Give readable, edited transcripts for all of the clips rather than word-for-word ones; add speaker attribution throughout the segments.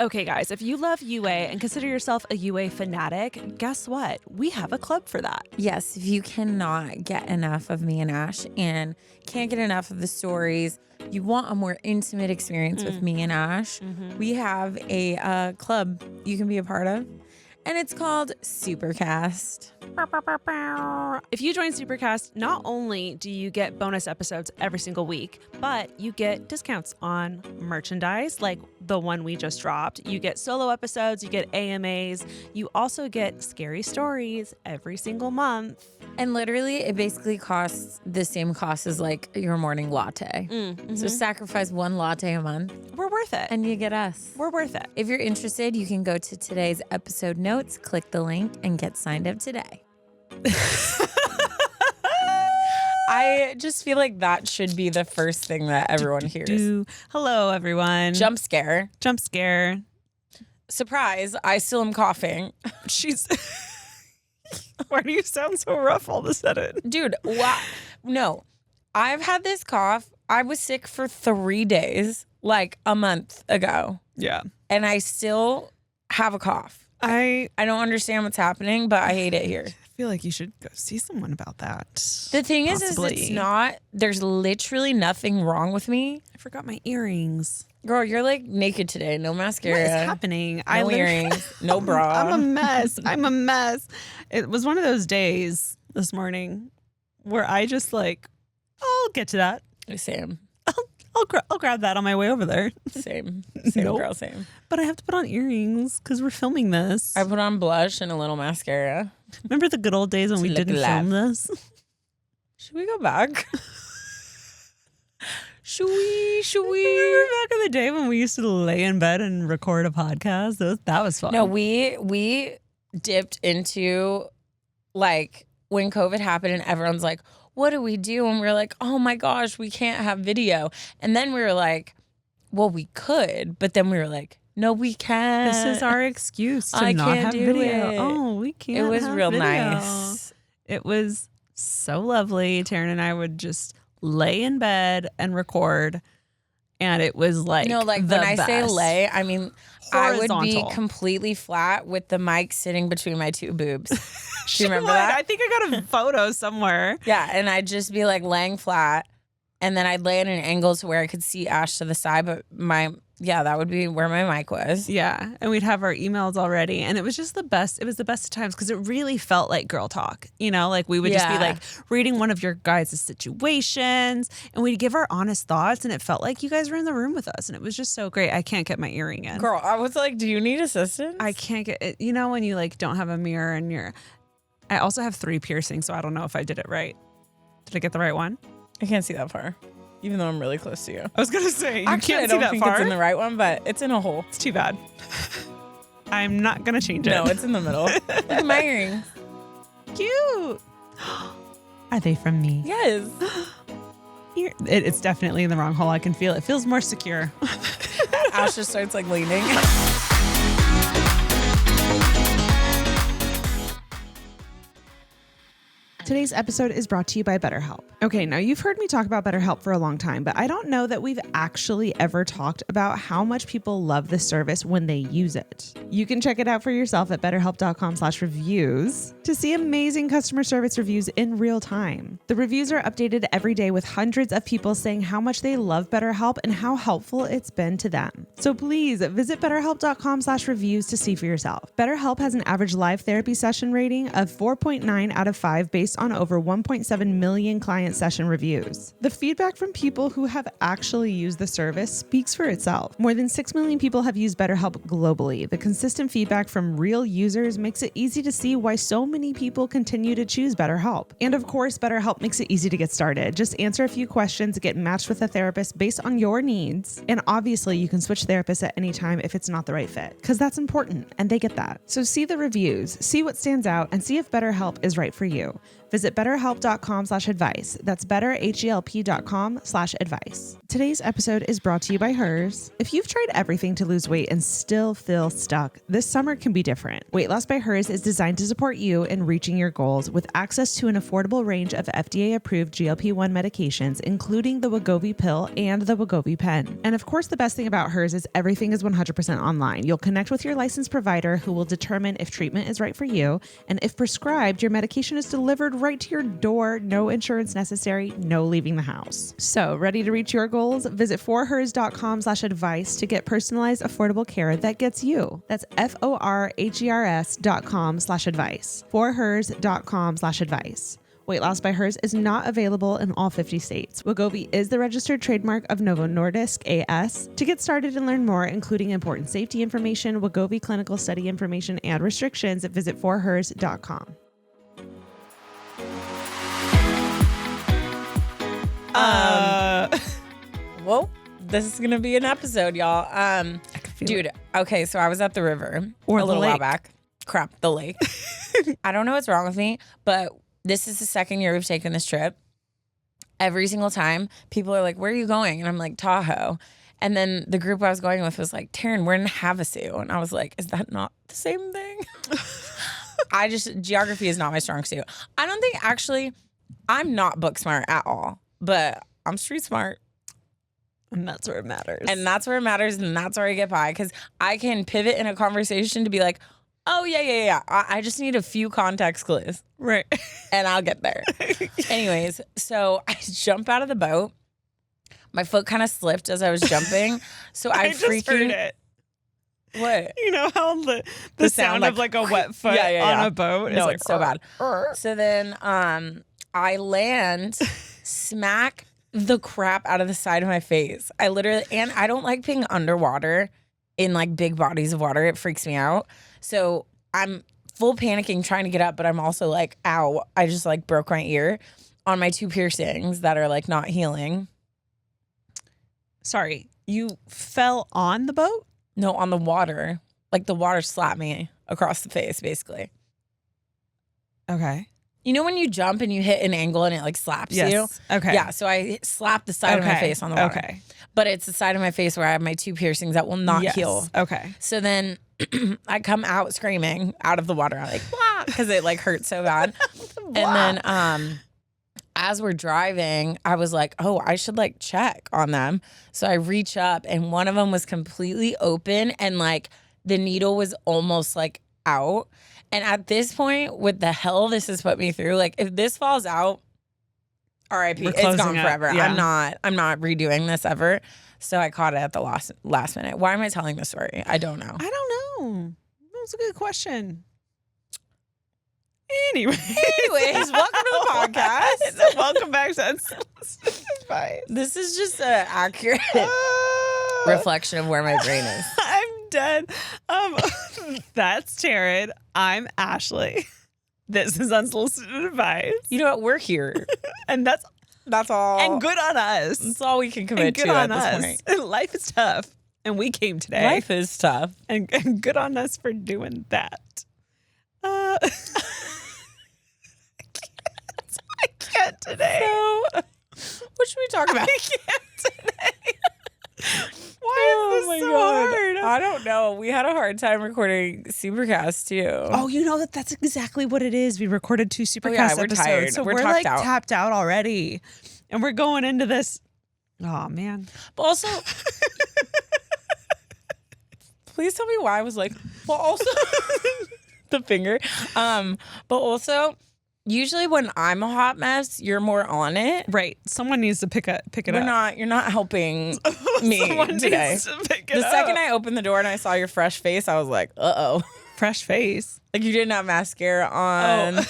Speaker 1: Okay, guys, if you love UA and consider yourself a UA fanatic, guess what? We have a club for that.
Speaker 2: Yes, if you cannot get enough of me and Ash and can't get enough of the stories, you want a more intimate experience with me and Ash, we have a club you can be a part of, and it's called Supercast.
Speaker 1: If you join Supercast, not only do you get bonus episodes every single week, but you get discounts on merchandise like the one we just dropped. You get solo episodes, you get AMAs, you also get scary stories every single month.
Speaker 2: And literally, it basically costs the same cost as like your morning latte. So sacrifice one latte a month.
Speaker 1: We're worth it.
Speaker 2: And you get us.
Speaker 1: We're worth it.
Speaker 2: If you're interested, you can go to today's episode notes, click the link, and get signed up today. I just feel like that should be the first thing that everyone hears.
Speaker 1: Hello, everyone.
Speaker 2: Jump scare.
Speaker 1: Jump scare.
Speaker 2: Surprise, I still am coughing.
Speaker 1: She's... Why do you sound so rough all of a sudden?
Speaker 2: Dude, wow. No, I've had this cough. I was sick for 3 days, like a month ago.
Speaker 1: Yeah.
Speaker 2: And I still have a cough. I don't understand what's happening, but I hate it here.
Speaker 1: I feel like you should go see someone about that.
Speaker 2: The thing is it's not, there's literally nothing wrong with me.
Speaker 1: I forgot my earrings.
Speaker 2: Girl, you're like naked today. No mascara.
Speaker 1: What is happening?
Speaker 2: No earrings. No bra.
Speaker 1: I'm a mess. I'm a mess. It was one of those days this morning where I just like, I'll get to that.
Speaker 2: Same.
Speaker 1: I'll grab that on my way over there.
Speaker 2: Same
Speaker 1: Nope.
Speaker 2: girl, same.
Speaker 1: But I have to put on earrings because we're filming this.
Speaker 2: I put on blush and a little mascara.
Speaker 1: Remember the good old days when we didn't film this?
Speaker 2: Should we go back? Should we?
Speaker 1: Remember back in the day when we used to lay in bed and record a podcast? That was fun.
Speaker 2: No, we dipped into like when COVID happened and everyone's like, what do we do? And we were like, oh my gosh, we can't have video. And then we were like, well, we could. But then we were like, no, we can't.
Speaker 1: This is our excuse to
Speaker 2: I
Speaker 1: not
Speaker 2: can't
Speaker 1: have
Speaker 2: do
Speaker 1: video.
Speaker 2: it.
Speaker 1: Oh, we can't.
Speaker 2: It was
Speaker 1: have
Speaker 2: real
Speaker 1: video.
Speaker 2: nice.
Speaker 1: It was so lovely. Taryn and I would just lay in bed and record. And it was like,
Speaker 2: no, like when I say lay, I mean, I would be
Speaker 1: Horizontal.
Speaker 2: completely flat with the mic sitting between my two boobs. Do you remember that?
Speaker 1: I think I got a photo somewhere.
Speaker 2: Yeah, and I'd just be like laying flat, and then I'd lay at an angle to where I could see Ash to the side, but that would be where my mic was.
Speaker 1: Yeah, and we'd have our emails already, and it was just the best. It was the best of times because it really felt like girl talk. You know, like we would just be like reading one of your guys' situations, and we'd give our honest thoughts, and it felt like you guys were in the room with us, and it was just so great. I can't get my earring in.
Speaker 2: Girl, I was like, do you need assistance?
Speaker 1: I can't get it. You know when you like don't have a mirror and I also have 3 piercings, so I don't know if I did it right. Did I get the right one?
Speaker 2: I can't see that far, even though I'm really close to you.
Speaker 1: I was gonna say you
Speaker 2: Actually,
Speaker 1: can't
Speaker 2: I
Speaker 1: see
Speaker 2: don't
Speaker 1: that
Speaker 2: think
Speaker 1: far.
Speaker 2: it's in the right one, but it's in a hole.
Speaker 1: It's too bad. I'm not gonna change it.
Speaker 2: No, it's in the middle. Look at my earrings.
Speaker 1: Cute. Are they from me?
Speaker 2: Yes.
Speaker 1: It's definitely in the wrong hole. I can feel it. It feels more secure.
Speaker 2: Ash just starts like leaning.
Speaker 1: Today's episode is brought to you by BetterHelp. Okay, now you've heard me talk about BetterHelp for a long time, but I don't know that we've actually ever talked about how much people love the service when they use it. You can check it out for yourself at betterhelp.com/reviews to see amazing customer service reviews in real time. The reviews are updated every day with hundreds of people saying how much they love BetterHelp and how helpful it's been to them. So please visit betterhelp.com/reviews to see for yourself. BetterHelp has an average live therapy session rating of 4.9 out of 5 based on over 1.7 million client session reviews. The feedback from people who have actually used the service speaks for itself. More than 6 million people have used BetterHelp globally. The consistent feedback from real users makes it easy to see why so many people continue to choose BetterHelp. And of course, BetterHelp makes it easy to get started. Just answer a few questions, get matched with a therapist based on your needs. And obviously, you can switch therapists at any time if it's not the right fit, because that's important, and they get that. So see the reviews, see what stands out, and see if BetterHelp is right for you. Visit betterhelp.com/advice. That's betterhelp.com/advice. Today's episode is brought to you by Hers. If you've tried everything to lose weight and still feel stuck, this summer can be different. Weight Loss by Hers is designed to support you in reaching your goals with access to an affordable range of FDA-approved GLP-1 medications, including the Wegovy pill and the Wegovy pen. And of course, the best thing about Hers is everything is 100% online. You'll connect with your licensed provider who will determine if treatment is right for you, and if prescribed, your medication is delivered right to your door, no insurance necessary, no leaving the house. So, ready to reach your goals? Visit forhers.com/advice to get personalized, affordable care that gets you. That's forhers.com/advice. forhers.com/advice. Weight Loss by Hers is not available in all 50 states. Wegovy is the registered trademark of Novo Nordisk AS. To get started and learn more, including important safety information, Wegovy clinical study information, and restrictions, visit forhers.com.
Speaker 2: Well, this is gonna be an episode, y'all. Dude, okay, so I was at the river
Speaker 1: Or
Speaker 2: a
Speaker 1: the
Speaker 2: little while
Speaker 1: lake.
Speaker 2: back. Crap, the lake. I don't know what's wrong with me, but this is the second year we've taken this trip. Every single time, people are like, "Where are you going?" And I'm like, "Tahoe." And then the group I was going with was like, "Taryn, we're in Havasu." And I was like, "Is that not the same thing?" Geography is not my strong suit. I don't think, actually, I'm not book smart at all, but I'm street smart.
Speaker 1: And that's where it matters.
Speaker 2: And that's where it matters, and that's where I get by, because I can pivot in a conversation to be like, "Oh, yeah. I just need a few context clues."
Speaker 1: Right.
Speaker 2: And I'll get there. Anyways, so I jump out of the boat. My foot kind of slipped as I was jumping. So I
Speaker 1: just heard it.
Speaker 2: What?
Speaker 1: You know how the sound of like a wet foot on a boat is
Speaker 2: No,
Speaker 1: like,
Speaker 2: it's so bad. So then I land, smack the crap out of the side of my face. And I don't like being underwater in like big bodies of water. It freaks me out. So I'm full panicking trying to get up, but I'm also like, ow, I just like broke my ear on my 2 piercings that are like not healing.
Speaker 1: Sorry, you fell on the boat?
Speaker 2: No, on the water. Like the water slapped me across the face, basically.
Speaker 1: Okay.
Speaker 2: You know when you jump and you hit an angle and it like slaps you?
Speaker 1: Okay.
Speaker 2: Yeah, so I slapped the side of my face on the water.
Speaker 1: Okay.
Speaker 2: But it's the side of my face where I have my 2 piercings that will not heal.
Speaker 1: Okay.
Speaker 2: So then I come out screaming out of the water. I'm like, blah, because it like hurts so bad. And then as we're driving, I was like, oh, I should like check on them. So I reach up and one of them was completely open and like the needle was almost like out. And at this point, with the hell this has put me through, like if this falls out, RIP, it's gone forever.
Speaker 1: Yeah.
Speaker 2: I'm not redoing this ever. So I caught it at the last minute. Why am I telling this story? I don't know.
Speaker 1: I don't know. That was a good question. Anyways,
Speaker 2: welcome to the podcast.
Speaker 1: Welcome back to Unsolicited Advice.
Speaker 2: This is just an accurate reflection of where my brain is.
Speaker 1: I'm dead. That's Taryn. I'm Ashley. This is Unsolicited Advice.
Speaker 2: You know what? We're here.
Speaker 1: And that's
Speaker 2: all.
Speaker 1: And good on us.
Speaker 2: That's all we can commit to at this point.
Speaker 1: And life is tough. And we came today.
Speaker 2: Life is tough.
Speaker 1: And good on us for doing that. I can't today.
Speaker 2: So, what should we talk about?
Speaker 1: I can't today. Why is this so hard?
Speaker 2: I don't know. We had a hard time recording Supercast too.
Speaker 1: Oh, you know that's exactly what it is. We recorded 2 Supercast
Speaker 2: we're
Speaker 1: episodes.
Speaker 2: tired.
Speaker 1: So
Speaker 2: We're
Speaker 1: we're
Speaker 2: tapped
Speaker 1: like
Speaker 2: out.
Speaker 1: tapped out already. And we're going into this. Oh, man.
Speaker 2: But also, please tell me why I was like, well, also, the finger. But also, usually when I'm a hot mess, you're more on it.
Speaker 1: Right. Someone needs to pick it up.
Speaker 2: You're not helping me
Speaker 1: Someone
Speaker 2: today.
Speaker 1: needs to pick it
Speaker 2: The
Speaker 1: up.
Speaker 2: second I opened the door and I saw your fresh face, I was like, uh-oh.
Speaker 1: Fresh face.
Speaker 2: Like you didn't have mascara on.
Speaker 1: Oh.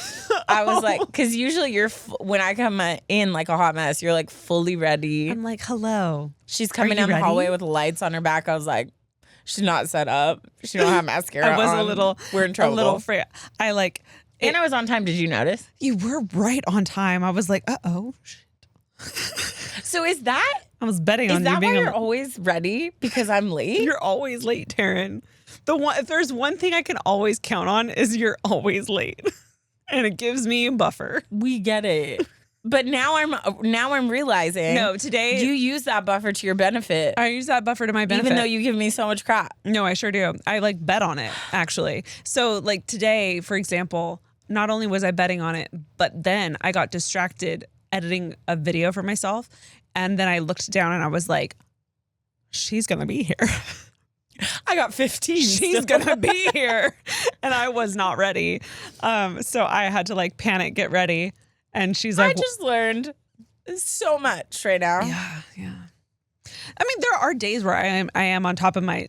Speaker 2: I was like, because usually when I come in like a hot mess, you're like fully ready.
Speaker 1: I'm like, hello.
Speaker 2: She's coming
Speaker 1: you
Speaker 2: down the
Speaker 1: ready?
Speaker 2: hallway with lights on her back. I was like, she's not set up. She don't have mascara
Speaker 1: I was
Speaker 2: on. We're in trouble.
Speaker 1: A little afraid.
Speaker 2: And I was on time. Did you notice?
Speaker 1: You were right on time. I was like, uh-oh.
Speaker 2: So is that
Speaker 1: I was betting on you being
Speaker 2: why you're always ready? Because I'm late?
Speaker 1: You're always late, Taryn. If there's one thing I can always count on is you're always late. And it gives me a buffer.
Speaker 2: We get it. But now I'm realizing.
Speaker 1: No, today
Speaker 2: you use that buffer to your benefit.
Speaker 1: I use that buffer to my benefit.
Speaker 2: Even though you give me so much crap.
Speaker 1: No, I sure do. I like bet on it, actually. So like today, for example, not only was I betting on it, but then I got distracted editing a video for myself. And then I looked down and I was like, she's going to be here.
Speaker 2: I got 15.
Speaker 1: She's going to be here. And I was not ready. So I had to like panic, get ready. And she's like,
Speaker 2: I just learned so much right now.
Speaker 1: Yeah. I mean, there are days where I am on top of my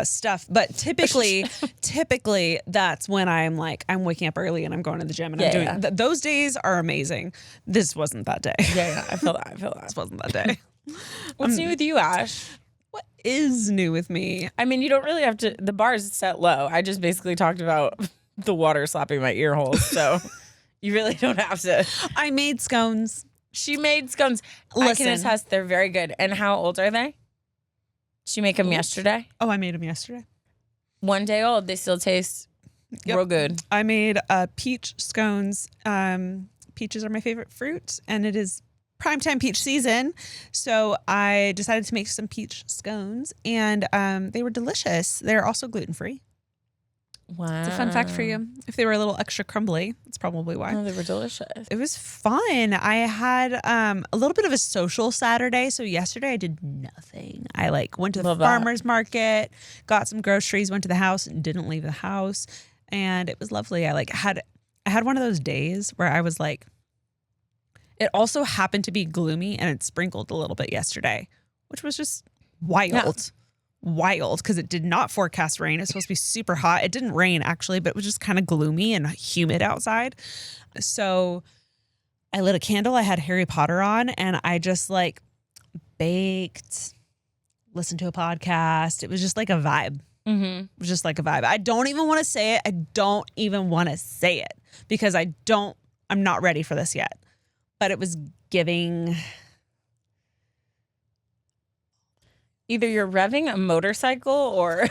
Speaker 1: stuff, but typically that's when I'm waking up early and I'm going to the gym and I'm doing those days are amazing. This wasn't that day.
Speaker 2: Yeah, I feel that.
Speaker 1: This wasn't that day.
Speaker 2: What's new with you, Ash?
Speaker 1: What is new with me?
Speaker 2: I mean, you don't really have to. The bar is set low. I just basically talked about the water slapping my ear holes, so you really don't have to.
Speaker 1: I made scones.
Speaker 2: She made scones.
Speaker 1: Listen.
Speaker 2: I can attest they're very good. And how old are they? Did she make them yesterday?
Speaker 1: Oh, I made them yesterday.
Speaker 2: 1 day old. They still taste real good.
Speaker 1: I made peach scones. Peaches are my favorite fruit, and it is primetime peach season. So I decided to make some peach scones, and they were delicious. They're also gluten-free.
Speaker 2: Wow.
Speaker 1: It's a fun fact for you. If they were a little extra crumbly, that's probably why.
Speaker 2: Oh, they were delicious.
Speaker 1: It was fun. I had a little bit of a social Saturday. So yesterday I did nothing. I went to the farmer's market, got some groceries, went to the house and didn't leave the house. And it was lovely. I had one of those days where I was like, it also happened to be gloomy and it sprinkled a little bit yesterday, which was just wild. Yeah. Wild because it did not forecast rain. It's supposed to be super hot. It didn't rain actually, but it was just kind of gloomy and humid outside. So I lit a candle. I had Harry Potter on and I just baked, listened to a podcast. It was just like a vibe. Mm-hmm. It was just like a vibe. I don't even want to say it. I don't even want to say it because I'm not ready for this yet. But it was giving.
Speaker 2: Either you're revving a motorcycle or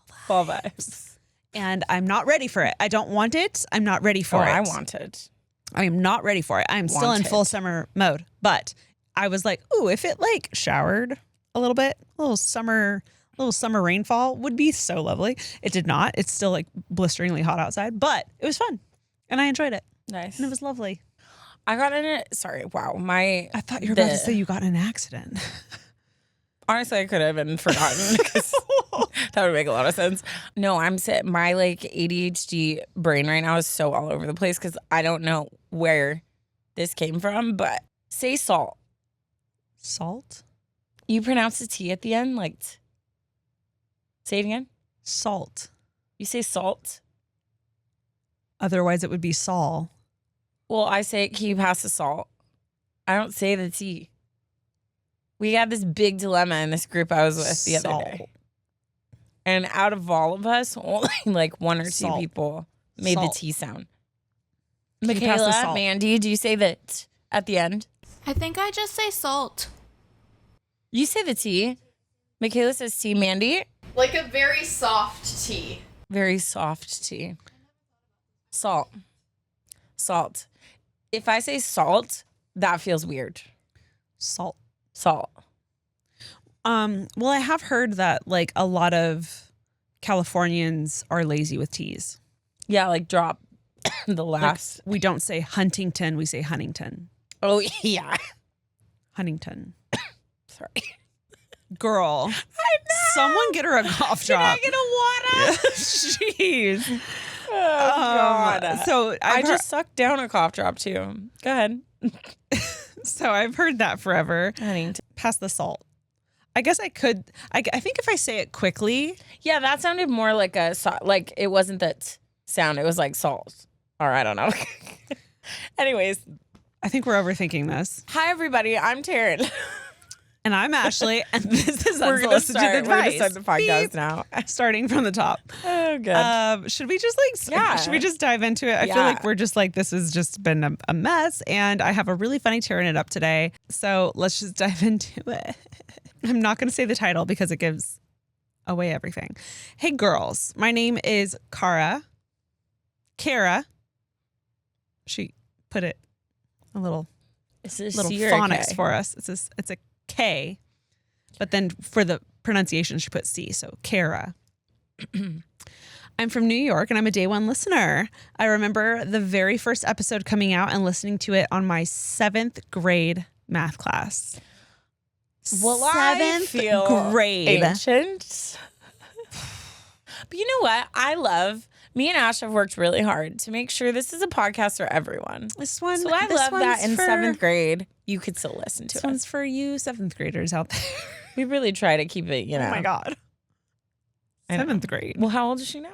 Speaker 2: fall vibes.
Speaker 1: And I'm not ready for it. I don't want it. I'm not ready for it.
Speaker 2: I want it.
Speaker 1: I am not ready for it. I'm still in full summer mode. But I was like, ooh, if it showered a little bit, a little summer rainfall would be so lovely. It did not. It's still blisteringly hot outside, but it was fun. And I enjoyed it.
Speaker 2: Nice.
Speaker 1: And it was lovely.
Speaker 2: I got in it. Sorry. Wow. I
Speaker 1: thought you were about to say you got in an accident.
Speaker 2: Honestly, I could have been forgotten because that would make a lot of sense. No, I'm sitting. My ADHD brain right now is so all over the place because I don't know where this came from. But say salt.
Speaker 1: Salt?
Speaker 2: You pronounce the T at the end say it again.
Speaker 1: Salt.
Speaker 2: You say salt.
Speaker 1: Otherwise, it would be Saul.
Speaker 2: Well, I say, can you pass the salt? I don't say the T. We had this big dilemma in this group I was with the other day. And out of all of us, only 1 or 2 people made the T sound. Michaela, Mandy, do you say the T at the end?
Speaker 3: I think I just say salt.
Speaker 2: You say the T. Michaela says T. Mandy?
Speaker 3: Like a very soft tea.
Speaker 2: Very soft tea. Salt. Salt. If I say salt, that feels weird.
Speaker 1: Salt.
Speaker 2: Well,
Speaker 1: I have heard that a lot of Californians are lazy with T's.
Speaker 2: Yeah, drop the last.
Speaker 1: We don't say Huntington, we say Huntington.
Speaker 2: Oh, yeah.
Speaker 1: Huntington.
Speaker 2: Sorry.
Speaker 1: Girl. I know. Someone get her a cough drop.
Speaker 2: Can I get a water?
Speaker 1: Jeez.
Speaker 2: Oh, God.
Speaker 1: So
Speaker 2: I just sucked down a cough drop, too. Go ahead.
Speaker 1: So I've heard that forever.
Speaker 2: Huntington.
Speaker 1: Pass the salt. I guess I could. I think if I say it quickly.
Speaker 2: Yeah, that sounded more like a it wasn't that sound. It was like salt. Or I don't know. Anyways.
Speaker 1: I think we're overthinking this.
Speaker 2: Hi, everybody. I'm Taryn.
Speaker 1: And I'm Ashley. And this is Unsolicited Advice.
Speaker 2: We're going to start the podcast now.
Speaker 1: Starting from the top.
Speaker 2: Oh, good.
Speaker 1: Should we just should we just dive into it? I feel like we're just this has just been a mess. And I have a really funny tearing it up today. So let's just dive into it. I'm not going to say the title because it gives away everything. Hey, girls. My name is Kara. She put it a little
Speaker 2: Is it a
Speaker 1: little
Speaker 2: C or a
Speaker 1: phonics
Speaker 2: K?
Speaker 1: for us. It's a K, but then for the pronunciation, she put C. So Kara. I'm from New York and I'm a day one listener. I remember the very first episode coming out and listening to it on my 7th grade math class.
Speaker 2: Well, I
Speaker 1: 7th
Speaker 2: feel
Speaker 1: grade.
Speaker 2: ancient. But you know what? Me and Ash have worked really hard to make sure this is a podcast for everyone.
Speaker 1: This one,
Speaker 2: So I
Speaker 1: this
Speaker 2: love that
Speaker 1: one's
Speaker 2: in
Speaker 1: for-
Speaker 2: 7th grade, you could still listen to
Speaker 1: This
Speaker 2: us.
Speaker 1: one's for you 7th graders out there.
Speaker 2: We really try to keep it, you know.
Speaker 1: Oh my God.
Speaker 2: I know.
Speaker 1: 7th grade.
Speaker 2: Well, how old is she now?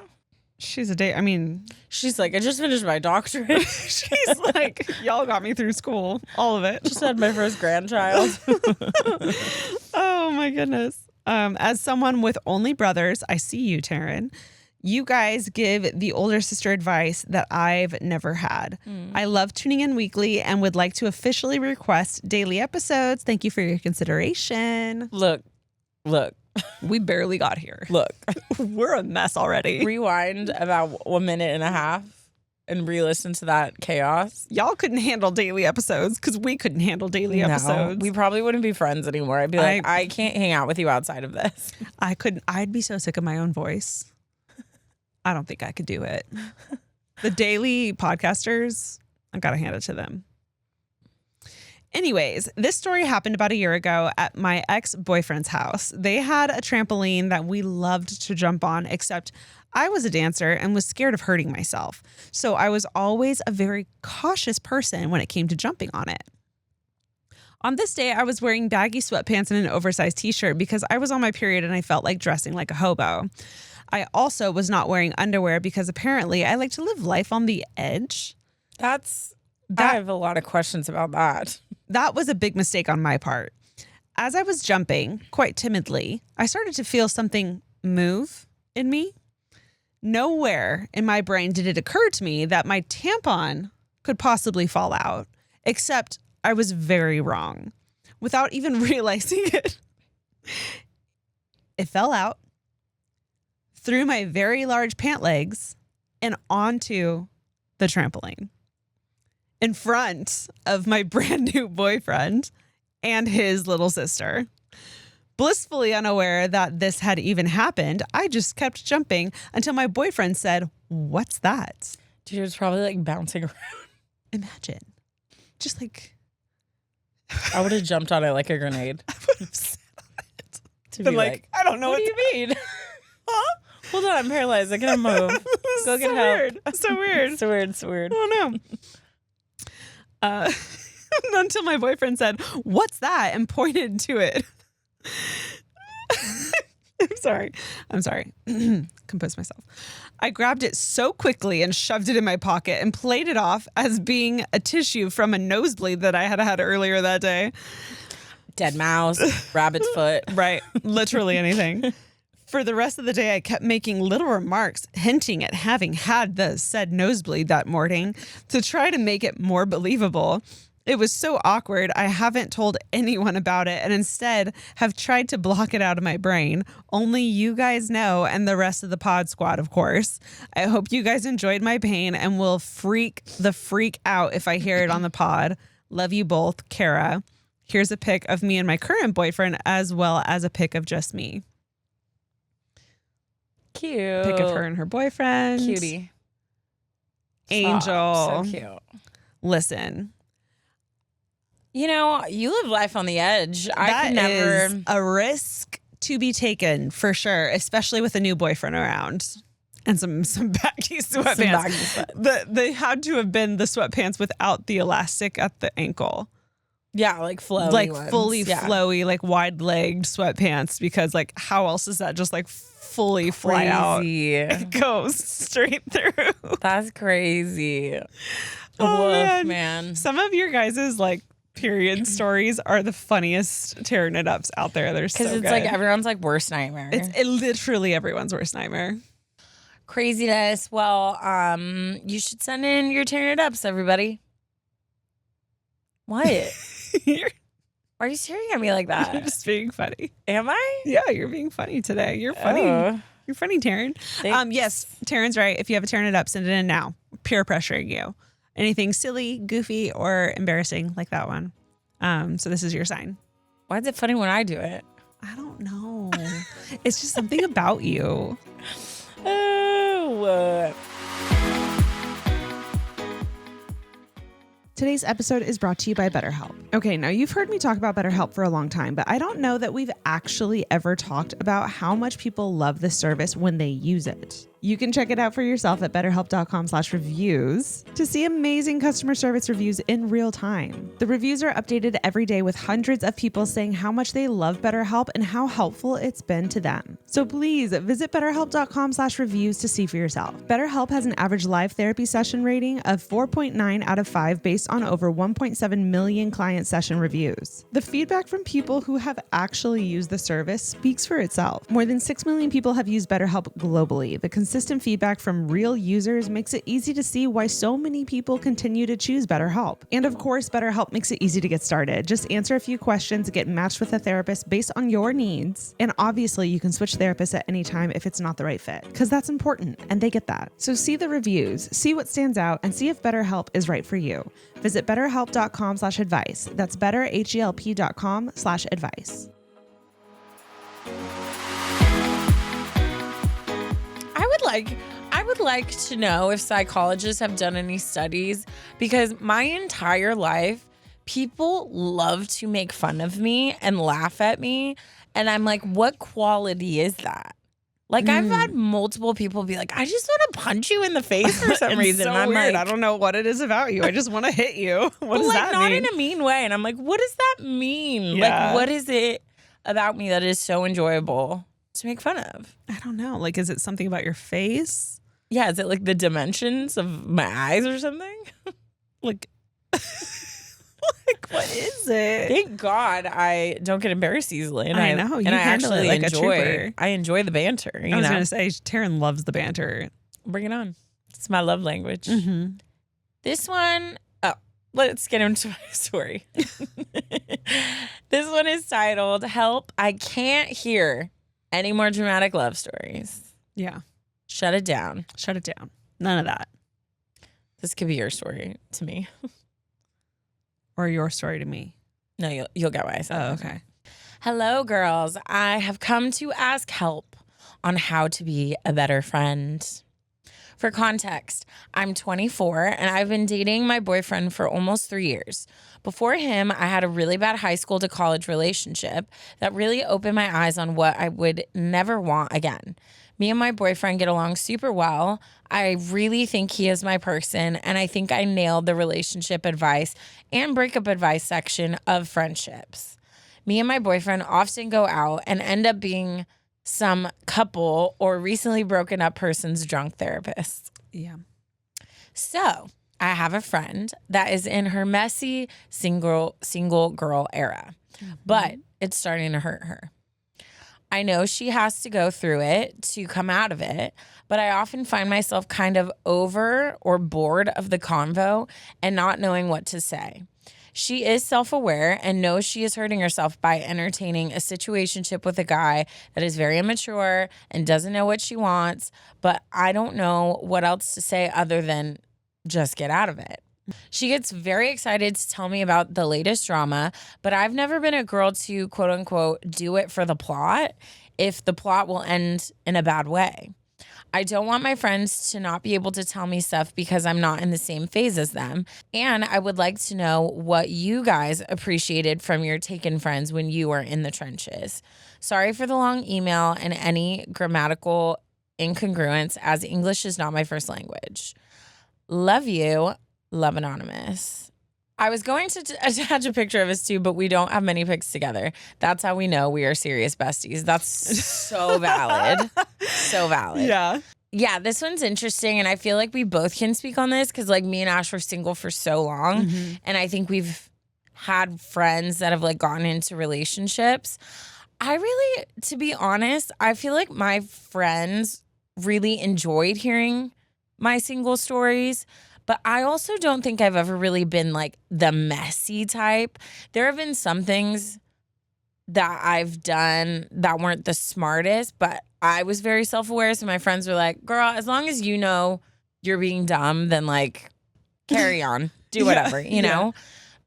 Speaker 1: She's a day. I mean,
Speaker 2: She's like, I just finished my doctorate.
Speaker 1: she's like, y'all got me through school. All of it.
Speaker 2: Just had my first grandchild.
Speaker 1: Oh my goodness. As someone with only brothers, I see you, Taryn. You guys give the older sister advice that I've never had. I love tuning in weekly and would like to officially request daily episodes. Thank you for your consideration.
Speaker 2: Look.
Speaker 1: We barely got here.
Speaker 2: Look.
Speaker 1: We're a mess already.
Speaker 2: Rewind about 1 minute and a half and re-listen to that chaos.
Speaker 1: Y'all couldn't handle daily episodes because we couldn't handle daily episodes.
Speaker 2: We probably wouldn't be friends anymore. I'd be like, I can't hang out with you outside of this.
Speaker 1: I couldn't. I'd be so sick of my own voice. I don't think I could do it. The daily podcasters, I gotta hand it to them. Anyways, this story happened about a year ago at my ex-boyfriend's house. They had a trampoline that we loved to jump on, except I was a dancer and was scared of hurting myself. So I was always a very cautious person when it came to jumping on it. On this day, I was wearing baggy sweatpants and an oversized t-shirt because I was on my period and I felt like dressing like a hobo. I also was not wearing underwear because apparently I like to live life on the edge.
Speaker 2: I have a lot of questions about that.
Speaker 1: That was a big mistake on my part. As I was jumping, quite timidly, I started to feel something move in me. Nowhere in my brain did it occur to me that my tampon could possibly fall out, except I was very wrong. Without even realizing it, it fell out through my very large pant legs and onto the trampoline in front of my brand new boyfriend and his little sister. Blissfully unaware that this had even happened, I just kept jumping until my boyfriend said, "What's that?"
Speaker 2: Dude, it was probably like bouncing around.
Speaker 1: Imagine. Just like,
Speaker 2: I would have jumped on it like a grenade.
Speaker 1: I would have sat on it.
Speaker 2: To
Speaker 1: Been
Speaker 2: be
Speaker 1: like, I don't know
Speaker 2: what do you mean? Huh? Hold on, I'm paralyzed. I can't move. Go get
Speaker 1: so
Speaker 2: help.
Speaker 1: Weird. So weird.
Speaker 2: So weird. So weird.
Speaker 1: I don't know. Until my boyfriend said, "What's that?" and pointed to it. I'm sorry. Compose myself. I grabbed it so quickly and shoved it in my pocket and played it off as being a tissue from a nosebleed that I had earlier that day.
Speaker 2: Dead mouse, rabbit's foot.
Speaker 1: Right. Literally anything. For the rest of the day, I kept making little remarks hinting at having had the said nosebleed that morning to try to make it more believable. It was so awkward, I haven't told anyone about it and instead have tried to block it out of my brain. Only you guys know and the rest of the pod squad, of course. I hope you guys enjoyed my pain and will freak out if I hear it on the pod. Love you both, Kara. Here's a pic of me and my current boyfriend as well as a pic of just me.
Speaker 2: Cute.
Speaker 1: Pic of her and her boyfriend.
Speaker 2: Cutie.
Speaker 1: Angel.
Speaker 2: So cute.
Speaker 1: Listen.
Speaker 2: You know, you live life on the edge. I could never.
Speaker 1: Is a risk to be taken for sure, especially with a new boyfriend around and some baggy sweatpants. They had to have been the sweatpants without the elastic at the ankle.
Speaker 2: Yeah, like flowy
Speaker 1: like
Speaker 2: ones.
Speaker 1: fully flowy, like wide-legged sweatpants because like how else does that just like fully fly out? It goes straight through.
Speaker 2: That's crazy.
Speaker 1: Oh,
Speaker 2: Woof, man.
Speaker 1: Some of your guys' like period stories are the funniest tearing it ups out there. They're so good.
Speaker 2: Because it's like everyone's like worst nightmare.
Speaker 1: It's literally everyone's worst nightmare.
Speaker 2: Craziness. Well, you should send in your tearing it ups, everybody. What? Why are you staring at me like that?
Speaker 1: I'm just being funny.
Speaker 2: Am I?
Speaker 1: Yeah, you're being funny today. You're funny.
Speaker 2: Oh.
Speaker 1: You're funny, Taryn.
Speaker 2: Thanks.
Speaker 1: Yes, Taryn's right. If you have a tearing it up, send it in now. Peer pressuring you. Anything silly, goofy, or embarrassing like that one. So this is your sign.
Speaker 2: Why is it funny when I do it?
Speaker 1: I don't know. It's just something about you.
Speaker 2: Oh,
Speaker 1: Today's episode is brought to you by BetterHelp. Okay, now you've heard me talk about BetterHelp for a long time, but I don't know that we've actually ever talked about how much people love this service when they use it. You can check it out for yourself at betterhelp.com/reviews to see amazing customer service reviews in real time. The reviews are updated every day with hundreds of people saying how much they love BetterHelp and how helpful it's been to them. So please visit betterhelp.com/reviews to see for yourself. BetterHelp has an average live therapy session rating of 4.9 out of 5 based on over 1.7 million client session reviews. The feedback from people who have actually used the service speaks for itself. More than 6 million people have used BetterHelp globally. The consistent feedback from real users makes it easy to see why so many people continue to choose BetterHelp. And of course, BetterHelp makes it easy to get started. Just answer a few questions, get matched with a therapist based on your needs. And obviously, you can switch therapists at any time if it's not the right fit, because that's important, and they get that. So see the reviews, see what stands out, and see if BetterHelp is right for you. Visit betterhelp.com/advice. That's betterhelp.com/advice.
Speaker 2: I would like to know if psychologists have done any studies, because my entire life, people love to make fun of me and laugh at me. And I'm like, what quality is that? Like, I've had multiple people be like, I just want to punch you in the face for some reason.
Speaker 1: So
Speaker 2: and I'm
Speaker 1: weird.
Speaker 2: like,
Speaker 1: I don't know what it is about you. I just want to hit you. What does
Speaker 2: like,
Speaker 1: that
Speaker 2: not
Speaker 1: mean?
Speaker 2: in a mean way. And I'm like, what does that mean?
Speaker 1: Yeah.
Speaker 2: Like, what is it about me that is so enjoyable to make fun of?
Speaker 1: I don't know. Like, is it something about your face?
Speaker 2: Yeah, is it like the dimensions of my eyes or something?
Speaker 1: Like, like what is it?
Speaker 2: Thank God I don't get embarrassed easily. And
Speaker 1: I know. You
Speaker 2: and I
Speaker 1: handle it
Speaker 2: actually
Speaker 1: like a trooper.
Speaker 2: I enjoy the banter.
Speaker 1: I was going to say, Taryn loves the banter.
Speaker 2: Bring it on. It's my love language.
Speaker 1: Mm-hmm.
Speaker 2: This one, let's get into my story. This one is titled, Help, I Can't Hear Any More Dramatic Love Stories.
Speaker 1: Yeah.
Speaker 2: Shut it down.
Speaker 1: Shut it down. None of that.
Speaker 2: This could be your story to me.
Speaker 1: Or your story to me.
Speaker 2: No, you'll get why I said that.
Speaker 1: Oh, okay.
Speaker 2: Hello, girls. I have come to ask help on how to be a better friend. For context, I'm 24 and I've been dating my boyfriend for almost 3 years. Before him, I had a really bad high school to college relationship that really opened my eyes on what I would never want again. Me and my boyfriend get along super well. I really think he is my person, and I think I nailed the relationship advice and breakup advice section of friendships. Me and my boyfriend often go out and end up being some couple or recently broken up person's drunk therapist.
Speaker 1: Yeah.
Speaker 2: So I have a friend that is in her messy single girl era, but it's starting to hurt her. I know she has to go through it to come out of it, but I often find myself kind of over or bored of the convo and not knowing what to say. She is self-aware and knows she is hurting herself by entertaining a situationship with a guy that is very immature and doesn't know what she wants, but I don't know what else to say other than just get out of it. She gets very excited to tell me about the latest drama, but I've never been a girl to quote unquote do it for the plot if the plot will end in a bad way. I don't want my friends to not be able to tell me stuff because I'm not in the same phase as them. And I would like to know what you guys appreciated from your taken friends when you were in the trenches. Sorry for the long email and any grammatical incongruence, as English is not my first language. Love you. Love, Anonymous. I was going to attach a picture of us too, but we don't have many pics together. That's how we know we are serious besties. That's so valid. So valid.
Speaker 1: Yeah.
Speaker 2: Yeah, this one's interesting, and I feel like we both can speak on this because, like, me and Ash were single for so long, and I think we've had friends that have, like, gotten into relationships. I really, to be honest, I feel like my friends really enjoyed hearing my single stories. But I also don't think I've ever really been like the messy type. There have been some things that I've done that weren't the smartest, but I was very self-aware. So my friends were like, girl, as long as you know you're being dumb, then like carry on, do whatever, you know?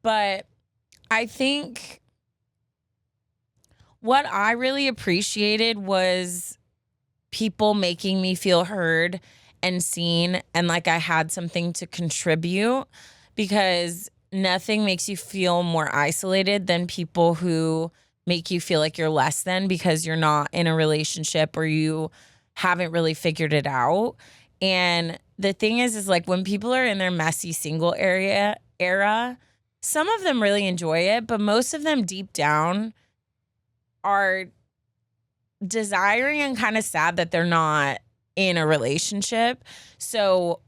Speaker 2: But I think what I really appreciated was people making me feel heard and seen and like I had something to contribute, because nothing makes you feel more isolated than people who make you feel like you're less than because you're not in a relationship or you haven't really figured it out. And the thing is like when people are in their messy single era, some of them really enjoy it, but most of them deep down are desiring and kind of sad that they're not in a relationship. So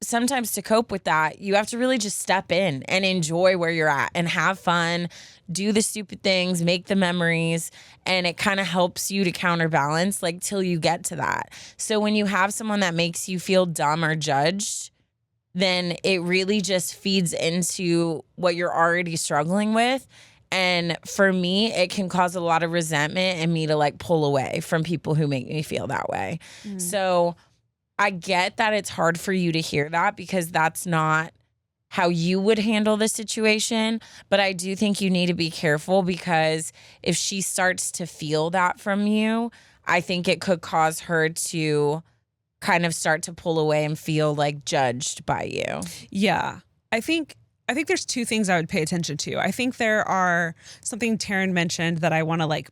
Speaker 2: sometimes to cope with that, you have to really just step in and enjoy where you're at and have fun, do the stupid things, make the memories, and it kind of helps you to counterbalance like till you get to that. So when you have someone that makes you feel dumb or judged, then it really just feeds into what you're already struggling with. And for me, it can cause a lot of resentment and me to like pull away from people who make me feel that way. So I get that it's hard for you to hear that because that's not how you would handle the situation. But I do think you need to be careful because if she starts to feel that from you, I think it could cause her to kind of start to pull away and feel like judged by you.
Speaker 1: Yeah. I think there's two things I would pay attention to. I think there are something Taryn mentioned that I want to like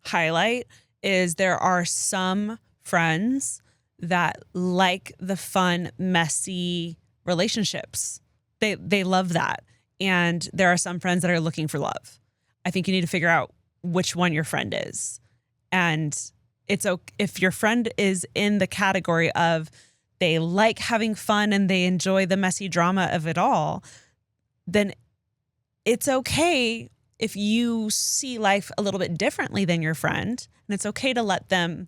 Speaker 1: highlight is there are some friends that like the fun, messy relationships. They love that. And there are some friends that are looking for love. I think you need to figure out which one your friend is. And it's okay if your friend is in the category of they like having fun and they enjoy the messy drama of it all, then it's okay if you see life a little bit differently than your friend. And it's okay to let them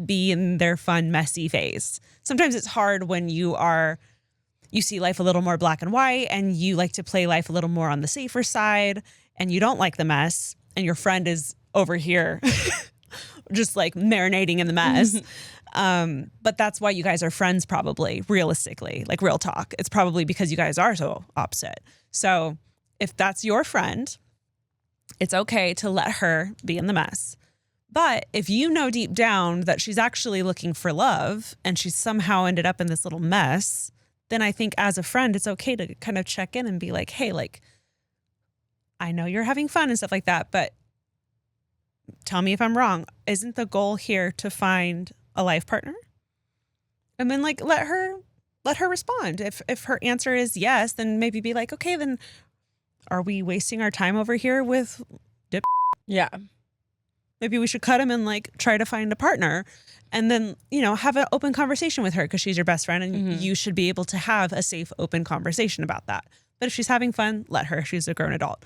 Speaker 1: be in their fun, messy phase. Sometimes it's hard when you see life a little more black and white and you like to play life a little more on the safer side and you don't like the mess and your friend is over here just like marinating in the mess. But that's why you guys are friends probably, realistically, like real talk. It's probably because you guys are so opposite. So if that's your friend, it's okay to let her be in the mess. But if you know deep down that she's actually looking for love and she's somehow ended up in this little mess, then I think as a friend, it's okay to kind of check in and be like, hey, like, I know you're having fun and stuff like that, but tell me if I'm wrong. Isn't the goal here to find a life partner? And then like let her respond. If her answer is yes, then maybe be like, okay, then are we wasting our time over here with dip?
Speaker 2: Yeah.
Speaker 1: Maybe we should cut him and like try to find a partner and then, have an open conversation with her because she's your best friend and you should be able to have a safe, open conversation about that. But if she's having fun, let her. She's a grown adult.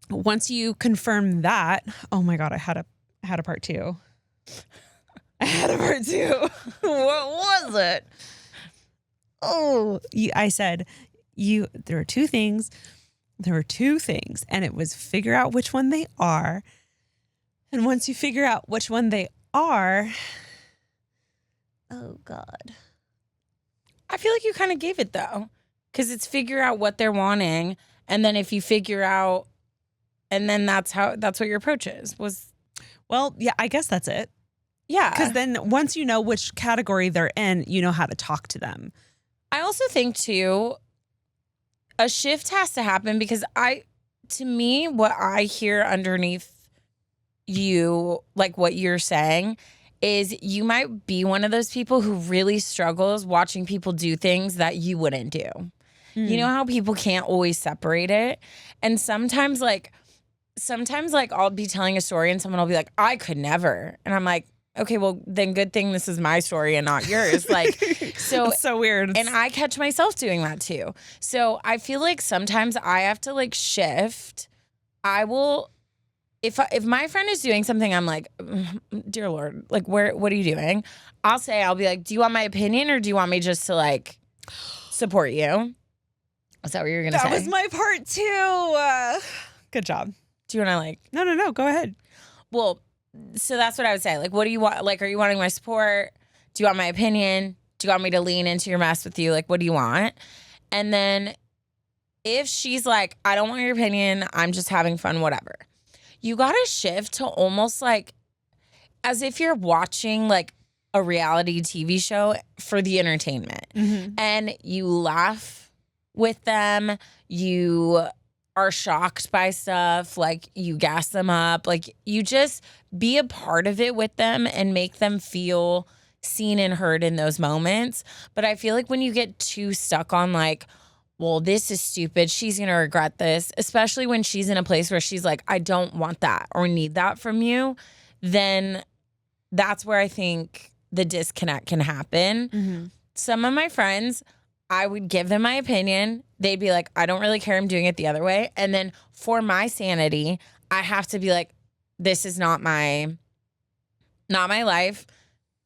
Speaker 1: Once you confirm that, oh my God, I had a part two. I had a part two. What was it? Oh, I said, there were two things. And it was figure out which one they are. And once you figure out which one they are, oh God.
Speaker 2: I feel like you kind of gave it though, because it's figure out what they're wanting. And then if you figure out, and then that's what your approach is.
Speaker 1: Well, yeah, I guess that's it.
Speaker 2: Yeah.
Speaker 1: Because then once you know which category they're in, you know how to talk to them.
Speaker 2: I also think too, a shift has to happen because to me, what I hear underneath you, like what you're saying, is you might be one of those people who really struggles watching people do things that you wouldn't do. You know how people can't always separate it? And sometimes I'll be telling a story and someone will be like, I could never. And I'm like, okay, well, then good thing this is my story and not yours. Like, so
Speaker 1: it's so weird.
Speaker 2: And I catch myself doing that too. So I feel like sometimes I have to like shift. I will, if my friend is doing something, I'm like, dear Lord, like what are you doing? I'll be like, do you want my opinion or do you want me just to like support you? Is that what you were going to say?
Speaker 1: That was my part too. Good job.
Speaker 2: Do you want to like?
Speaker 1: No, go ahead.
Speaker 2: Well, so that's what I would say. Like, what do you want? Like, are you wanting my support? Do you want my opinion? Do Do you want me to lean into your mess with you? Like, what do you want? And then if she's like, I don't want your opinion, I'm just having fun, whatever. You got to shift to almost like as if you're watching like a reality TV show for the entertainment. And you laugh with them. You are shocked by stuff. Like you gas them up. Like you just be a part of it with them and make them feel seen and heard in those moments. But I feel like when you get too stuck on like, well, this is stupid, she's going to regret this, especially when she's in a place where she's like, I don't want that or need that from you, then that's where I think the disconnect can happen. Some of my friends, I would give them my opinion. They'd be like, I don't really care. I'm doing it the other way. And then for my sanity, I have to be like, this is not my life,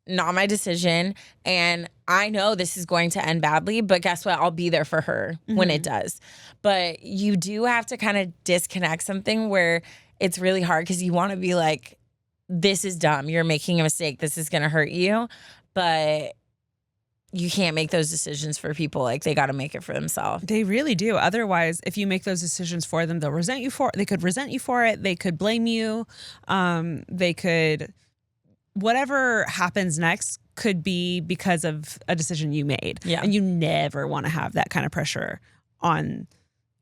Speaker 2: not my decision. And I know this is going to end badly, but guess what? I'll be there for her when it does. But you do have to kind of disconnect something where it's really hard because you want to be like, this is dumb. You're making a mistake. This is going to hurt you. But you can't make those decisions for people. Like they got to make it for themselves.
Speaker 1: They really do. Otherwise, if you make those decisions for them, they'll resent you for it. They could resent you for it. They could blame you. They could, whatever happens next could be because of a decision you made.
Speaker 2: Yeah.
Speaker 1: And you never want to have that kind of pressure on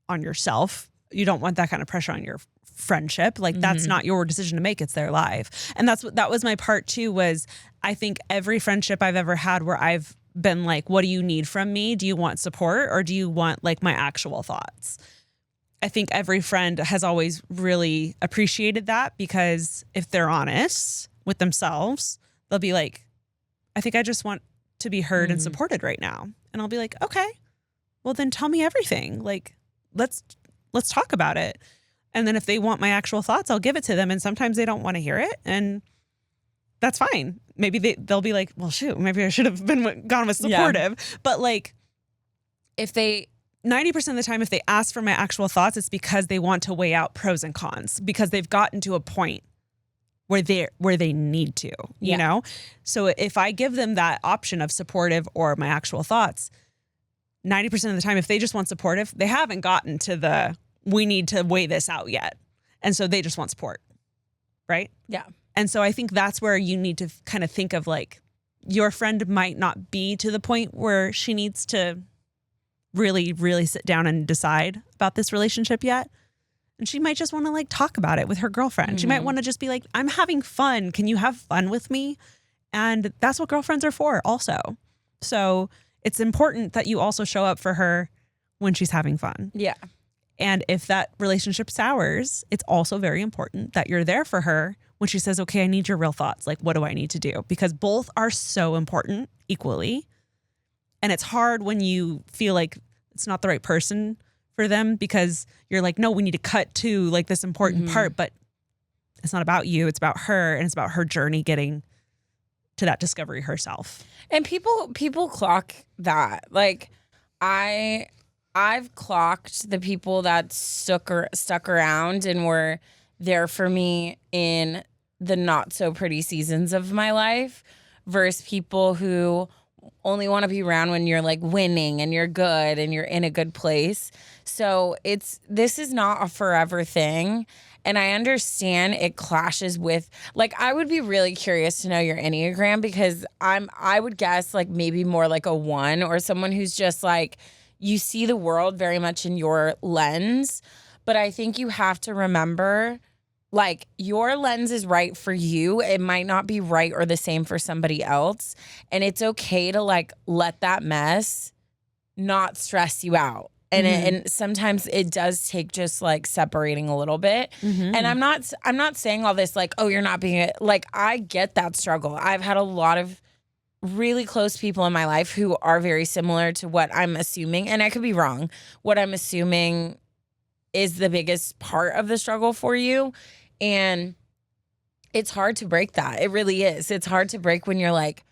Speaker 1: yourself. You don't want that kind of pressure on your friendship. Like that's not your decision to make. It's their life. And that was my part too, was I think every friendship I've ever had where I've been like, what do you need from me? Do you want support or do you want like my actual thoughts? I think every friend has always really appreciated that because if they're honest with themselves, they'll be like, I think I just want to be heard and supported right now. And I'll be like, okay, well then tell me everything. Like, let's talk about it. And then if they want my actual thoughts, I'll give it to them. And sometimes they don't want to hear it. And that's fine. Maybe they'll be like, well, shoot, maybe I should have gone with supportive. Yeah. But like, if they, 90% of the time, if they ask for my actual thoughts, it's because they want to weigh out pros and cons because they've gotten to a point where they need to, you know? So if I give them that option of supportive or my actual thoughts, 90% of the time, if they just want supportive, they haven't gotten to the, we need to weigh this out yet. And so they just want support. Right?
Speaker 2: Yeah.
Speaker 1: And so I think that's where you need to kind of think of like, your friend might not be to the point where she needs to really, really sit down and decide about this relationship yet. And she might just want to like talk about it with her girlfriend. She might want to just be like, I'm having fun. Can you have fun with me? And that's what girlfriends are for also. So it's important that you also show up for her when she's having fun.
Speaker 2: Yeah.
Speaker 1: And if that relationship sours, it's also very important that you're there for her when she says, okay, I need your real thoughts. Like, what do I need to do? Because both are so important equally. And it's hard when you feel like it's not the right person for them because you're like, no, we need to cut to like this important part, but it's not about you. It's about her. And it's about her journey getting to that discovery herself.
Speaker 2: And people clock that. Like I've clocked the people that stuck around and were there for me in the not so pretty seasons of my life versus people who only want to be around when you're like winning and you're good and you're in a good place. So this is not a forever thing. And I understand it clashes with, like, I would be really curious to know your Enneagram because I would guess like maybe more like a 1 or someone who's just like, you see the world very much in your lens. But I think you have to remember, like, your lens is right for you. It might not be right or the same for somebody else. And it's okay to like let that mess not stress you out. And and sometimes it does take just like separating a little bit. And I'm not saying all this like, oh, you're not being like, I get that struggle. I've had a lot of really close people in my life who are very similar to what I'm assuming, and I could be wrong, what I'm assuming is the biggest part of the struggle for you. And it's hard to break that. It really is. It's hard to break when you're like,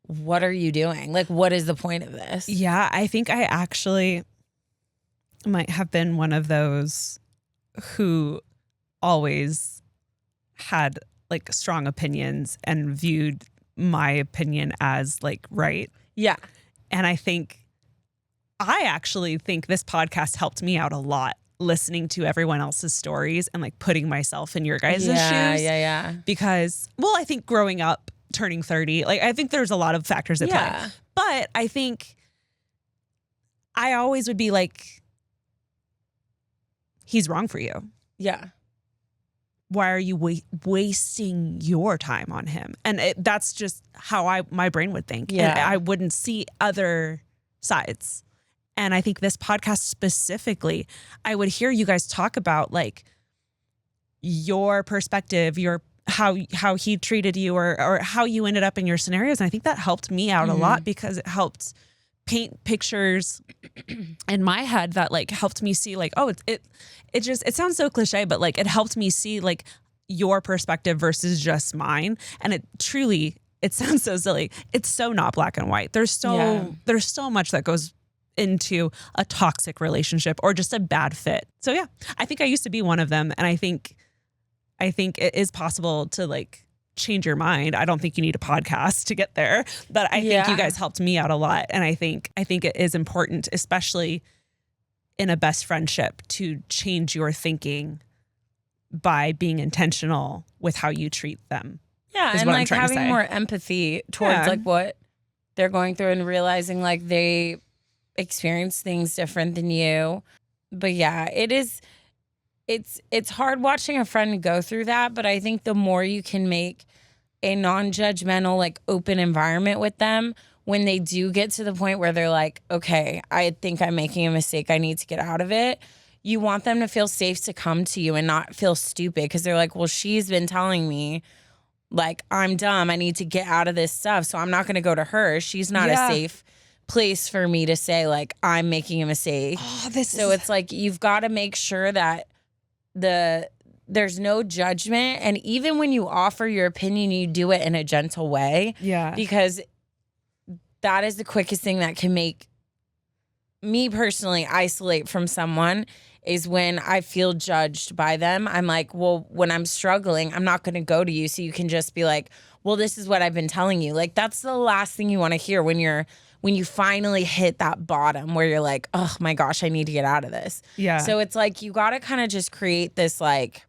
Speaker 2: what are you doing? Like, what is the point of this?
Speaker 1: Yeah, I think I actually might have been one of those who always had like strong opinions and viewed my opinion as like right.
Speaker 2: Yeah.
Speaker 1: And I actually think this podcast helped me out a lot, listening to everyone else's stories and like putting myself in your guys' shoes.
Speaker 2: Yeah.
Speaker 1: Because, well, I think growing up, turning 30, like I think there's a lot of factors at play. But I think I always would be like, he's wrong for you.
Speaker 2: Yeah.
Speaker 1: Why are you wasting your time on him? And that's just how my brain would think.
Speaker 2: Yeah.
Speaker 1: And I wouldn't see other sides. And I think this podcast specifically, I would hear you guys talk about like your perspective, how he treated you or how you ended up in your scenarios. And I think that helped me out a lot because it helped paint pictures in my head that like helped me see like, oh, it sounds so cliche, but like it helped me see like your perspective versus just mine. And it sounds so silly. It's so not black and white. There's so much that goes into a toxic relationship or just a bad fit. So yeah, I think I used to be one of them. And I think it is possible to like change your mind. I don't think you need a podcast to get there, but I think you guys helped me out a lot. And I think it is important, especially in a best friendship, to change your thinking by being intentional with how you treat them.
Speaker 2: Yeah. And like having more empathy towards like what they're going through and realizing like they experience things different than you. But yeah, it's hard watching a friend go through that, but I think the more you can make a non-judgmental, like open environment with them, when they do get to the point where they're like, okay, I think I'm making a mistake, I need to get out of it. You want them to feel safe to come to you and not feel stupid because they're like, well, she's been telling me like I'm dumb, I need to get out of this stuff, so I'm not going to go to her. She's not a safe place for me to say like I'm making a mistake. It's like you've got to make sure that there's no judgment, and even when you offer your opinion, you do it in a gentle way. Yeah, because that is the quickest thing that can make me personally isolate from someone, is when I feel judged by them. I'm like, well, when I'm struggling, I'm not going to go to you, so you can just be like, well, this is what I've been telling you. Like that's the last thing you want to hear when you finally hit that bottom where you're like, oh my gosh, I need to get out of this. Yeah. So it's like you got to kind of just create this like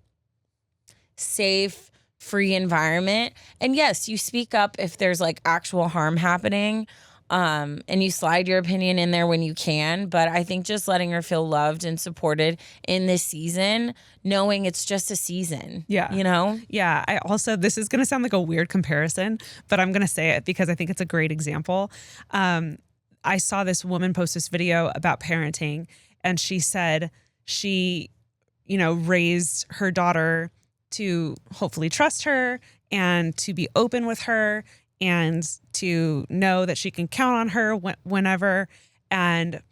Speaker 2: safe, free environment. And yes, you speak up if there's like actual harm happening, and you slide your opinion in there when you can. But I think just letting her feel loved and supported in this season, knowing it's just a season. Yeah. You know?
Speaker 1: Yeah. I also, this is going to sound like a weird comparison, but I'm going to say it because I think it's a great example. I saw this woman post this video about parenting, and she said she, raised her daughter to hopefully trust her and to be open with her and to know that she can count on her whenever. And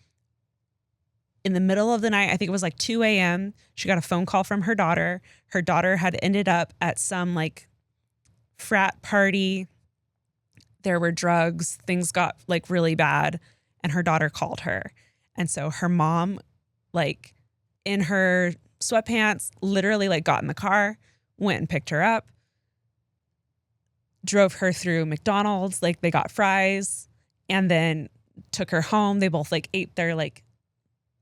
Speaker 1: in the middle of the night, I think it was like 2 a.m., she got a phone call from her daughter. Her daughter had ended up at some like frat party. There were drugs. Things got like really bad. And her daughter called her. And so her mom, like in her sweatpants, literally like got in the car, went and picked her up, drove her through McDonald's, like they got fries, and then took her home. They both like ate their like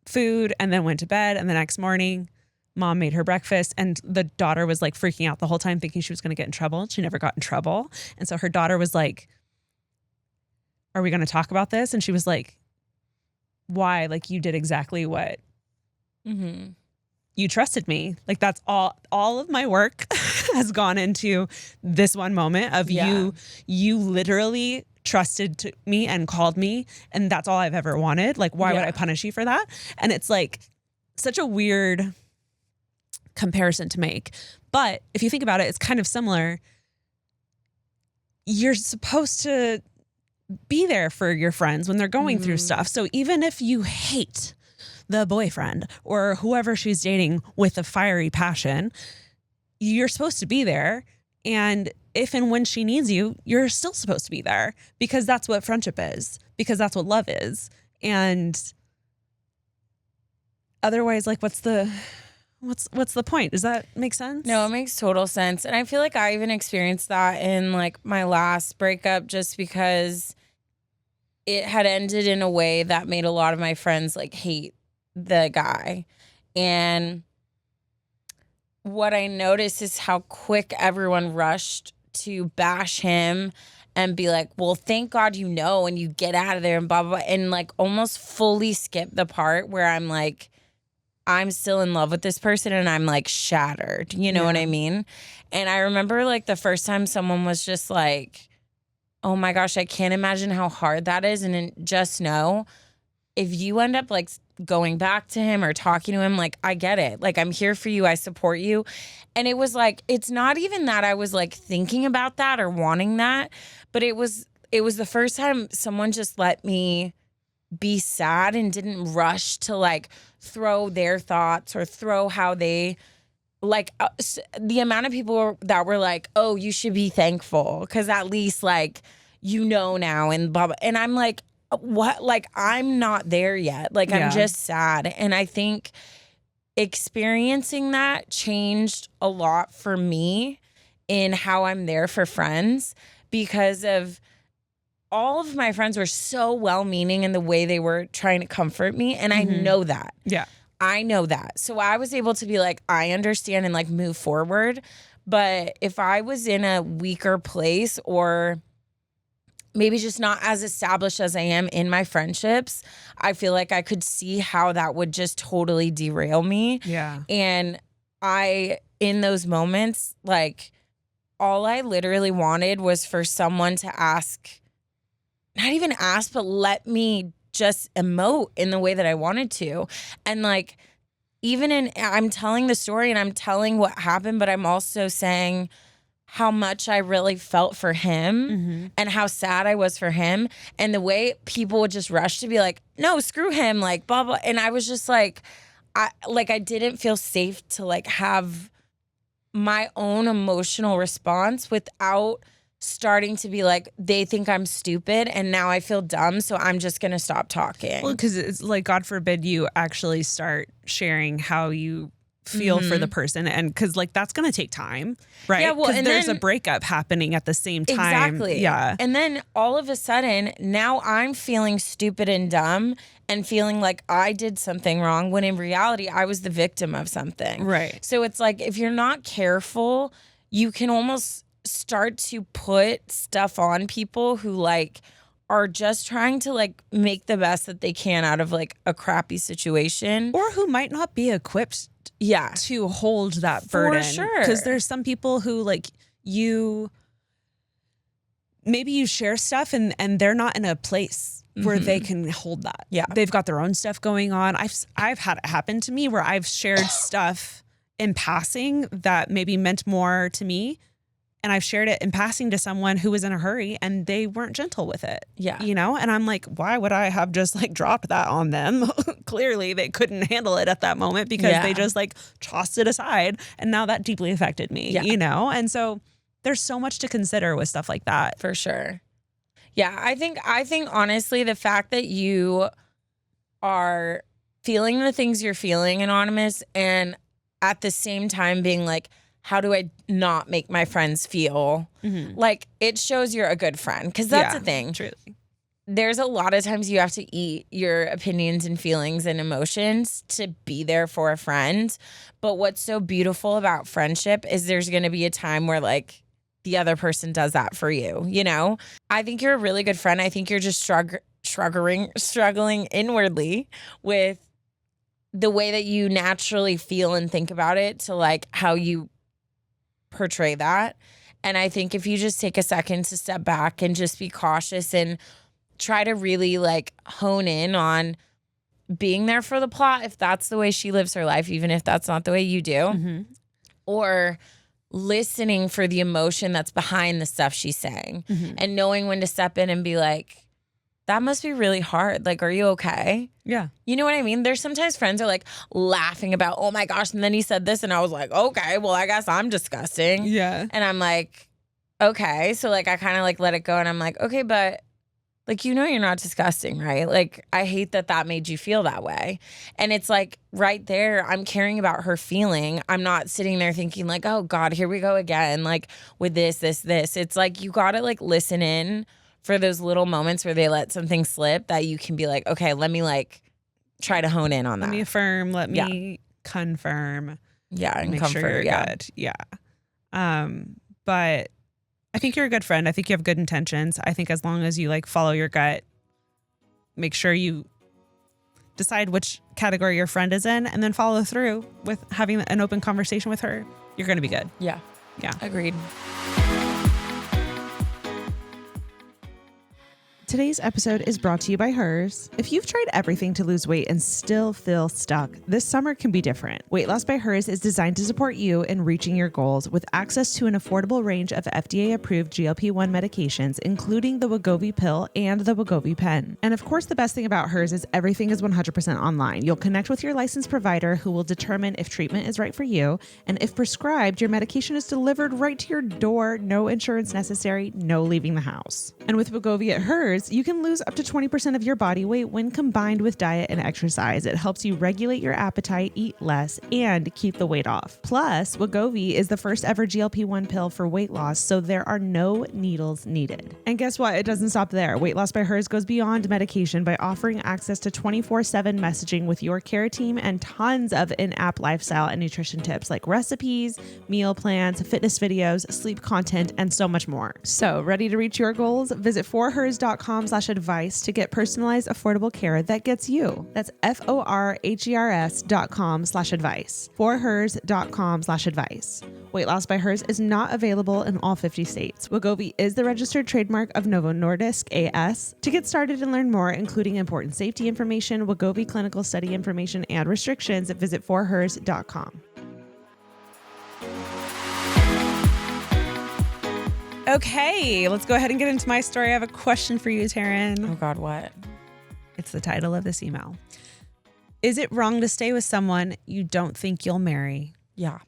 Speaker 1: food and then went to bed. And the next morning, mom made her breakfast, and the daughter was like freaking out the whole time, thinking she was going to get in trouble. She never got in trouble. And so her daughter was like, are we going to talk about this? And she was like, why? Like you did exactly what you trusted me. Like that's all of my work has gone into this one moment of you literally trusted me and called me, and that's all I've ever wanted. Like why would I punish you for that? And it's like such a weird comparison to make. But if you think about it, it's kind of similar. You're supposed to be there for your friends when they're going through stuff. So even if you hate the boyfriend or whoever she's dating with a fiery passion, you're supposed to be there. And if and when she needs you, you're still supposed to be there, because that's what friendship is, because that's what love is. And otherwise, like what's the point? Does that make sense?
Speaker 2: No, it makes total sense. And I feel like I even experienced that in like my last breakup, just because it had ended in a way that made a lot of my friends like hate the guy. And what I noticed is how quick everyone rushed to bash him and be like, well, thank God you know, and you get out of there and blah, blah, blah. And like almost fully skip the part where I'm like, I'm still in love with this person and I'm like shattered. You know what I mean? And I remember like the first time someone was just like, oh my gosh, I can't imagine how hard that is. And then just know if you end up like going back to him or talking to him, like, I get it. Like, I'm here for you. I support you. And it was like, it's not even that I was like thinking about that or wanting that, but it was the first time someone just let me be sad and didn't rush to like throw their thoughts or throw how they like the amount of people that were like, oh, you should be thankful because at least like, you know, now and blah, blah. And I'm like, what? Like, I'm not there yet. Like, I'm just sad. And I think experiencing that changed a lot for me in how I'm there for friends because of all of my friends were so well-meaning in the way they were trying to comfort me. And I know that.
Speaker 1: Yeah.
Speaker 2: I know that. So I was able to be like, I understand and like move forward. But if I was in a weaker place or maybe just not as established as I am in my friendships, I feel like I could see how that would just totally derail me.
Speaker 1: Yeah.
Speaker 2: And in those moments, like, all I literally wanted was for someone to ask, not even ask, but let me just emote in the way that I wanted to. And like, I'm telling the story and I'm telling what happened, but I'm also saying how much I really felt for him and how sad I was for him. And the way people would just rush to be like, no, screw him, like blah, blah. And I was just like, I didn't feel safe to like have my own emotional response without starting to be like, they think I'm stupid and now I feel dumb, so I'm just gonna stop talking.
Speaker 1: Well, because it's like, God forbid you actually start sharing how you feel for the person, and because like that's gonna take time, right?
Speaker 2: Yeah, well, and
Speaker 1: there's a breakup happening at the same time.
Speaker 2: Exactly.
Speaker 1: Yeah.
Speaker 2: And then all of a sudden, now I'm feeling stupid and dumb and feeling like I did something wrong when in reality I was the victim of something.
Speaker 1: Right.
Speaker 2: So it's like, if you're not careful, you can almost start to put stuff on people who like are just trying to like make the best that they can out of like a crappy situation,
Speaker 1: Or who might not be equipped to hold that burden.
Speaker 2: For sure.
Speaker 1: Because there's some people who like maybe you share stuff and they're not in a place where they can hold that.
Speaker 2: Yeah.
Speaker 1: They've got their own stuff going on. I've had it happen to me where I've shared stuff in passing that maybe meant more to me. And I've shared it in passing to someone who was in a hurry and they weren't gentle with it.
Speaker 2: Yeah.
Speaker 1: You know? And I'm like, why would I have just like dropped that on them? Clearly they couldn't handle it at that moment because they just like tossed it aside. And now that deeply affected me, you know? And so there's so much to consider with stuff like that.
Speaker 2: For sure. Yeah. I think honestly, the fact that you are feeling the things you're feeling, Anonymous, and at the same time being like, how do I not make my friends feel like, it shows you're a good friend? Because that's the thing.
Speaker 1: Truly.
Speaker 2: There's a lot of times you have to eat your opinions and feelings and emotions to be there for a friend. But what's so beautiful about friendship is there's going to be a time where like the other person does that for you. You know, I think you're a really good friend. I think you're just struggling inwardly with the way that you naturally feel and think about it to like how you portray that. And I think if you just take a second to step back and just be cautious and try to really like hone in on being there for the plot, if that's the way she lives her life, even if that's not the way you do, or listening for the emotion that's behind the stuff she's saying and knowing when to step in and be like, that must be really hard. Like, are you okay?
Speaker 1: Yeah.
Speaker 2: You know what I mean? There's sometimes friends are like laughing about, oh my gosh, and then he said this, and I was like, okay, well, I guess I'm disgusting.
Speaker 1: Yeah.
Speaker 2: And I'm like, okay. So like I kind of like let it go, and I'm like, okay, but like, you know, you're not disgusting, right? Like, I hate that made you feel that way. And it's like right there, I'm caring about her feeling. I'm not sitting there thinking like, oh God, here we go again. Like with this. It's like, you got to like listen in for those little moments where they let something slip that you can be like, okay, let me like try to hone in on that.
Speaker 1: Let me affirm. Let me confirm.
Speaker 2: Yeah, and
Speaker 1: make
Speaker 2: comfort.
Speaker 1: sure you're good. Yeah. But I think you're a good friend. I think you have good intentions. I think as long as you like follow your gut, make sure you decide which category your friend is in, and then follow through with having an open conversation with her, you're going to be good.
Speaker 2: Yeah.
Speaker 1: Yeah.
Speaker 2: Agreed.
Speaker 1: Today's episode is brought to you by Hers. If you've tried everything to lose weight and still feel stuck, this summer can be different. Weight Loss by Hers is designed to support you in reaching your goals with access to an affordable range of FDA-approved GLP-1 medications, including the Wegovy pill and the Wegovy pen. And of course, the best thing about Hers is everything is 100% online. You'll connect with your licensed provider who will determine if treatment is right for you. And if prescribed, your medication is delivered right to your door. No insurance necessary, no leaving the house. And with Wegovy at Hers, you can lose up to 20% of your body weight when combined with diet and exercise. It helps you regulate your appetite, eat less, and keep the weight off. Plus, Wegovy is the first ever GLP-1 pill for weight loss, so there are no needles needed. And guess what? It doesn't stop there. Weight Loss by Hers goes beyond medication by offering access to 24/7 messaging with your care team and tons of in-app lifestyle and nutrition tips like recipes, meal plans, fitness videos, sleep content, and so much more. So, ready to reach your goals? Visit forhers.com/advice to get personalized, affordable care that gets you. That's forhers.com/advice. forhers.com/advice. Weight Loss by Hers is not available in all 50 states. Wegovy is the registered trademark of Novo Nordisk AS. To get started and learn more, including important safety information, Wegovy clinical study information, and restrictions, visit forhers.com. Okay, let's go ahead and get into my story. I have a question for you, Taryn.
Speaker 2: Oh God, what?
Speaker 1: It's the title of this email. Is it wrong to stay with someone you don't think you'll marry?
Speaker 2: Yeah.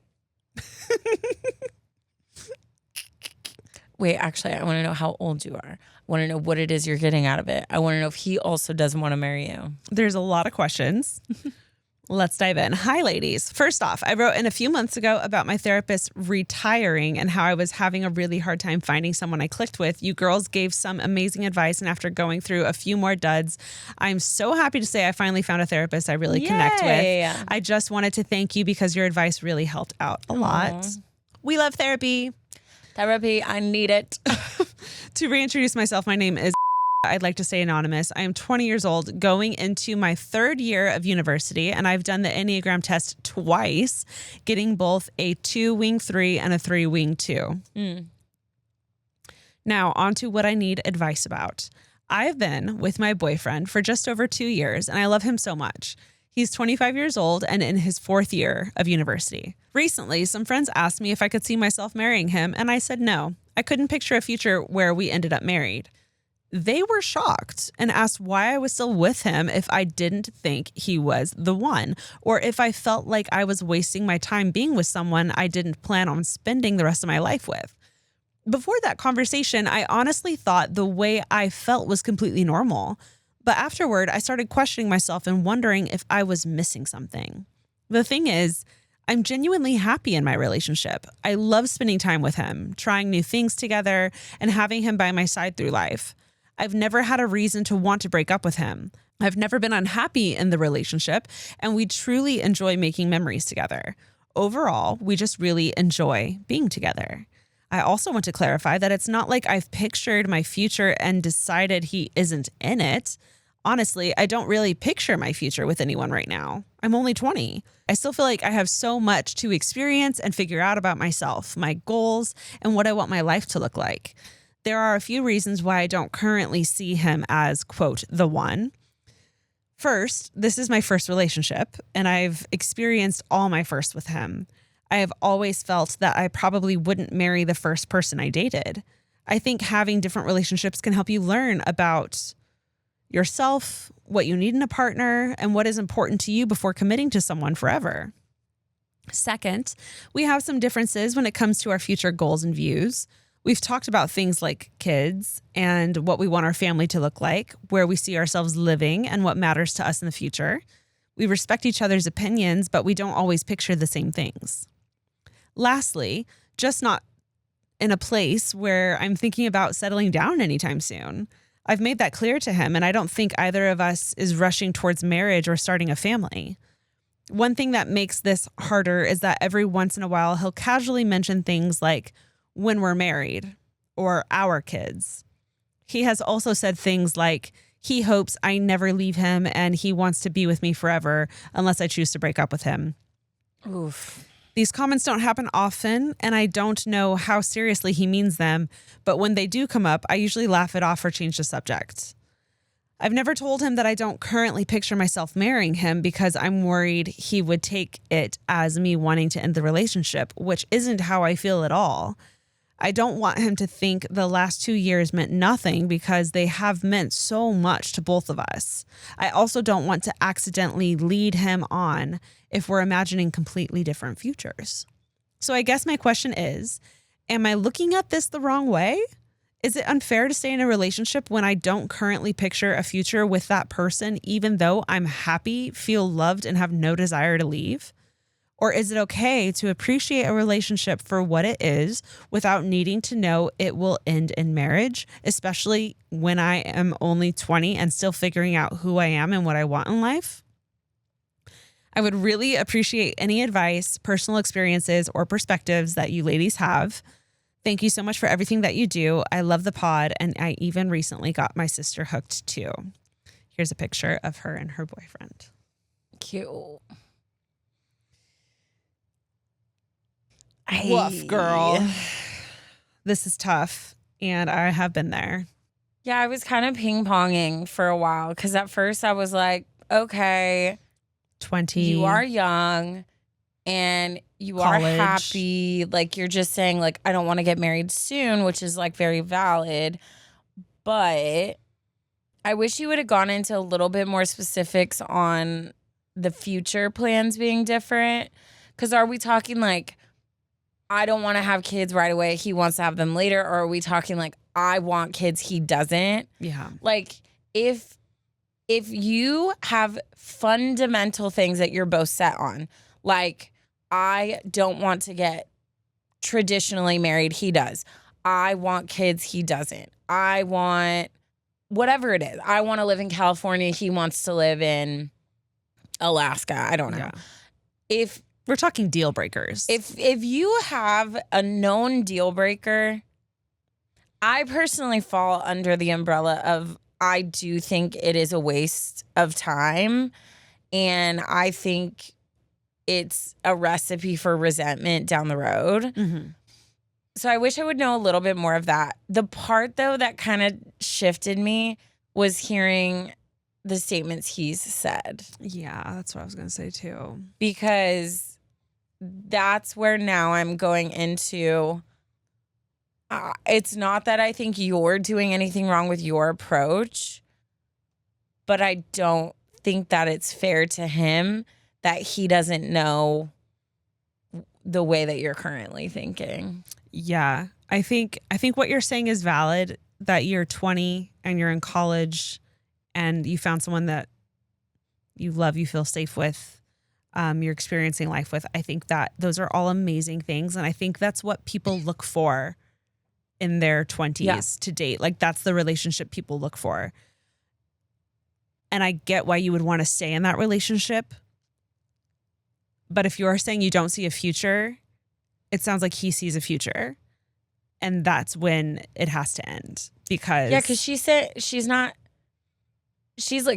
Speaker 2: Wait, actually, I want to know how old you are. I want to know what it is you're getting out of it. I want to know if he also doesn't want to marry you.
Speaker 1: There's a lot of questions. Let's dive in. Hi, ladies. First off, I wrote in a few months ago about my therapist retiring and how I was having a really hard time finding someone I clicked with. You girls gave some amazing advice, and after going through a few more duds, I'm so happy to say I finally found a therapist I really connect with. I just wanted to thank you because your advice really helped out a lot. We love therapy.
Speaker 2: Therapy, I need it.
Speaker 1: To reintroduce myself, my name is I'd like to stay anonymous. I am 20 years old, going into my third year of university, and I've done the Enneagram test twice, getting both a 2 wing 3 and a 3 wing 2. Now, on to what I need advice about. I've been with my boyfriend for just over 2 years, and I love him so much. He's 25 years old and in his 4th year of university. Recently, some friends asked me if I could see myself marrying him, and I said no. I couldn't picture a future where we ended up married. They were shocked and asked why I was still with him if I didn't think he was the one, or if I felt like I was wasting my time being with someone I didn't plan on spending the rest of my life with. Before that conversation, I honestly thought the way I felt was completely normal. But afterward, I started questioning myself and wondering if I was missing something. The thing is, I'm genuinely happy in my relationship. I love spending time with him, trying new things together, and having him by my side through life. I've never had a reason to want to break up with him. I've never been unhappy in the relationship, and we truly enjoy making memories together. Overall, we just really enjoy being together. I also want to clarify that it's not like I've pictured my future and decided he isn't in it. Honestly, I don't really picture my future with anyone right now. I'm only 20. I still feel like I have so much to experience and figure out about myself, my goals, and what I want my life to look like. There are a few reasons why I don't currently see him as, quote, the one. First, this is my first relationship, and I've experienced all my firsts with him. I have always felt that I probably wouldn't marry the first person I dated. I think having different relationships can help you learn about yourself, what you need in a partner, and what is important to you before committing to someone forever. Second, we have some differences when it comes to our future goals and views. We've talked about things like kids and what we want our family to look like, where we see ourselves living, and what matters to us in the future. We respect each other's opinions, but we don't always picture the same things. Lastly, just not in a place where I'm thinking about settling down anytime soon. I've made that clear to him, and I don't think either of us is rushing towards marriage or starting a family. One thing that makes this harder is that every once in a while, he'll casually mention things like when we're married or our kids. He has also said things like he hopes I never leave him and he wants to be with me forever unless I choose to break up with him.
Speaker 2: Oof.
Speaker 1: These comments don't happen often, and I don't know how seriously he means them, but when they do come up, I usually laugh it off or change the subject. I've never told him that I don't currently picture myself marrying him because I'm worried he would take it as me wanting to end the relationship, which isn't how I feel at all. I don't want him to think the last 2 years meant nothing because they have meant so much to both of us. I also don't want to accidentally lead him on if we're imagining completely different futures. So I guess my question is, am I looking at this the wrong way? Is it unfair to stay in a relationship when I don't currently picture a future with that person, even though I'm happy, feel loved, and have no desire to leave? Or is it okay to appreciate a relationship for what it is without needing to know it will end in marriage, especially when I am only 20 and still figuring out who I am and what I want in life? I would really appreciate any advice, personal experiences, or perspectives that you ladies have. Thank you so much for everything that you do. I love the pod, and I even recently got my sister hooked too. Here's a picture of her and her boyfriend.
Speaker 2: Cute.
Speaker 1: Woof, girl. This is tough, and I have been there.
Speaker 2: Yeah, I was kind of ping-ponging for a while because at first I was like, okay,
Speaker 1: 20.
Speaker 2: you are young and you
Speaker 1: College.
Speaker 2: are happy. Like, you're just saying, like, I don't want to get married soon, which is, like, very valid. But I wish you would have gone into a little bit more specifics on the future plans being different. Because are we talking, like, I don't want to have kids right away, he wants to have them later? Or are we talking like I want kids, he doesn't?
Speaker 1: Yeah.
Speaker 2: Like if you have fundamental things that you're both set on, like I don't want to get traditionally married, he does. I want kids, he doesn't. I want whatever it is. I want to live in California, he wants to live in Alaska. I don't know.
Speaker 1: Yeah.
Speaker 2: If
Speaker 1: We're talking deal breakers.
Speaker 2: If you have a known deal breaker, I personally fall under the umbrella of I do think it is a waste of time, and I think it's a recipe for resentment down the road.
Speaker 1: Mm-hmm.
Speaker 2: So I wish I would know a little bit more of that. The part, though, that kind of shifted me was hearing the statements he's said.
Speaker 1: Yeah, that's what I was going to say too.
Speaker 2: Because that's where now I'm going into, it's not that I think you're doing anything wrong with your approach, but I don't think that it's fair to him that he doesn't know the way that you're currently thinking.
Speaker 1: Yeah, I think what you're saying is valid, that you're 20 and you're in college and you found someone that you love, you feel safe with, you're experiencing life with. I think that those are all amazing things. And I think that's what people look for in their 20s to date. Like that's the relationship people look for. And I get why you would want to stay in that relationship. But if you're saying you don't see a future, it sounds like he sees a future. And that's when it has to end. Because
Speaker 2: she said she's like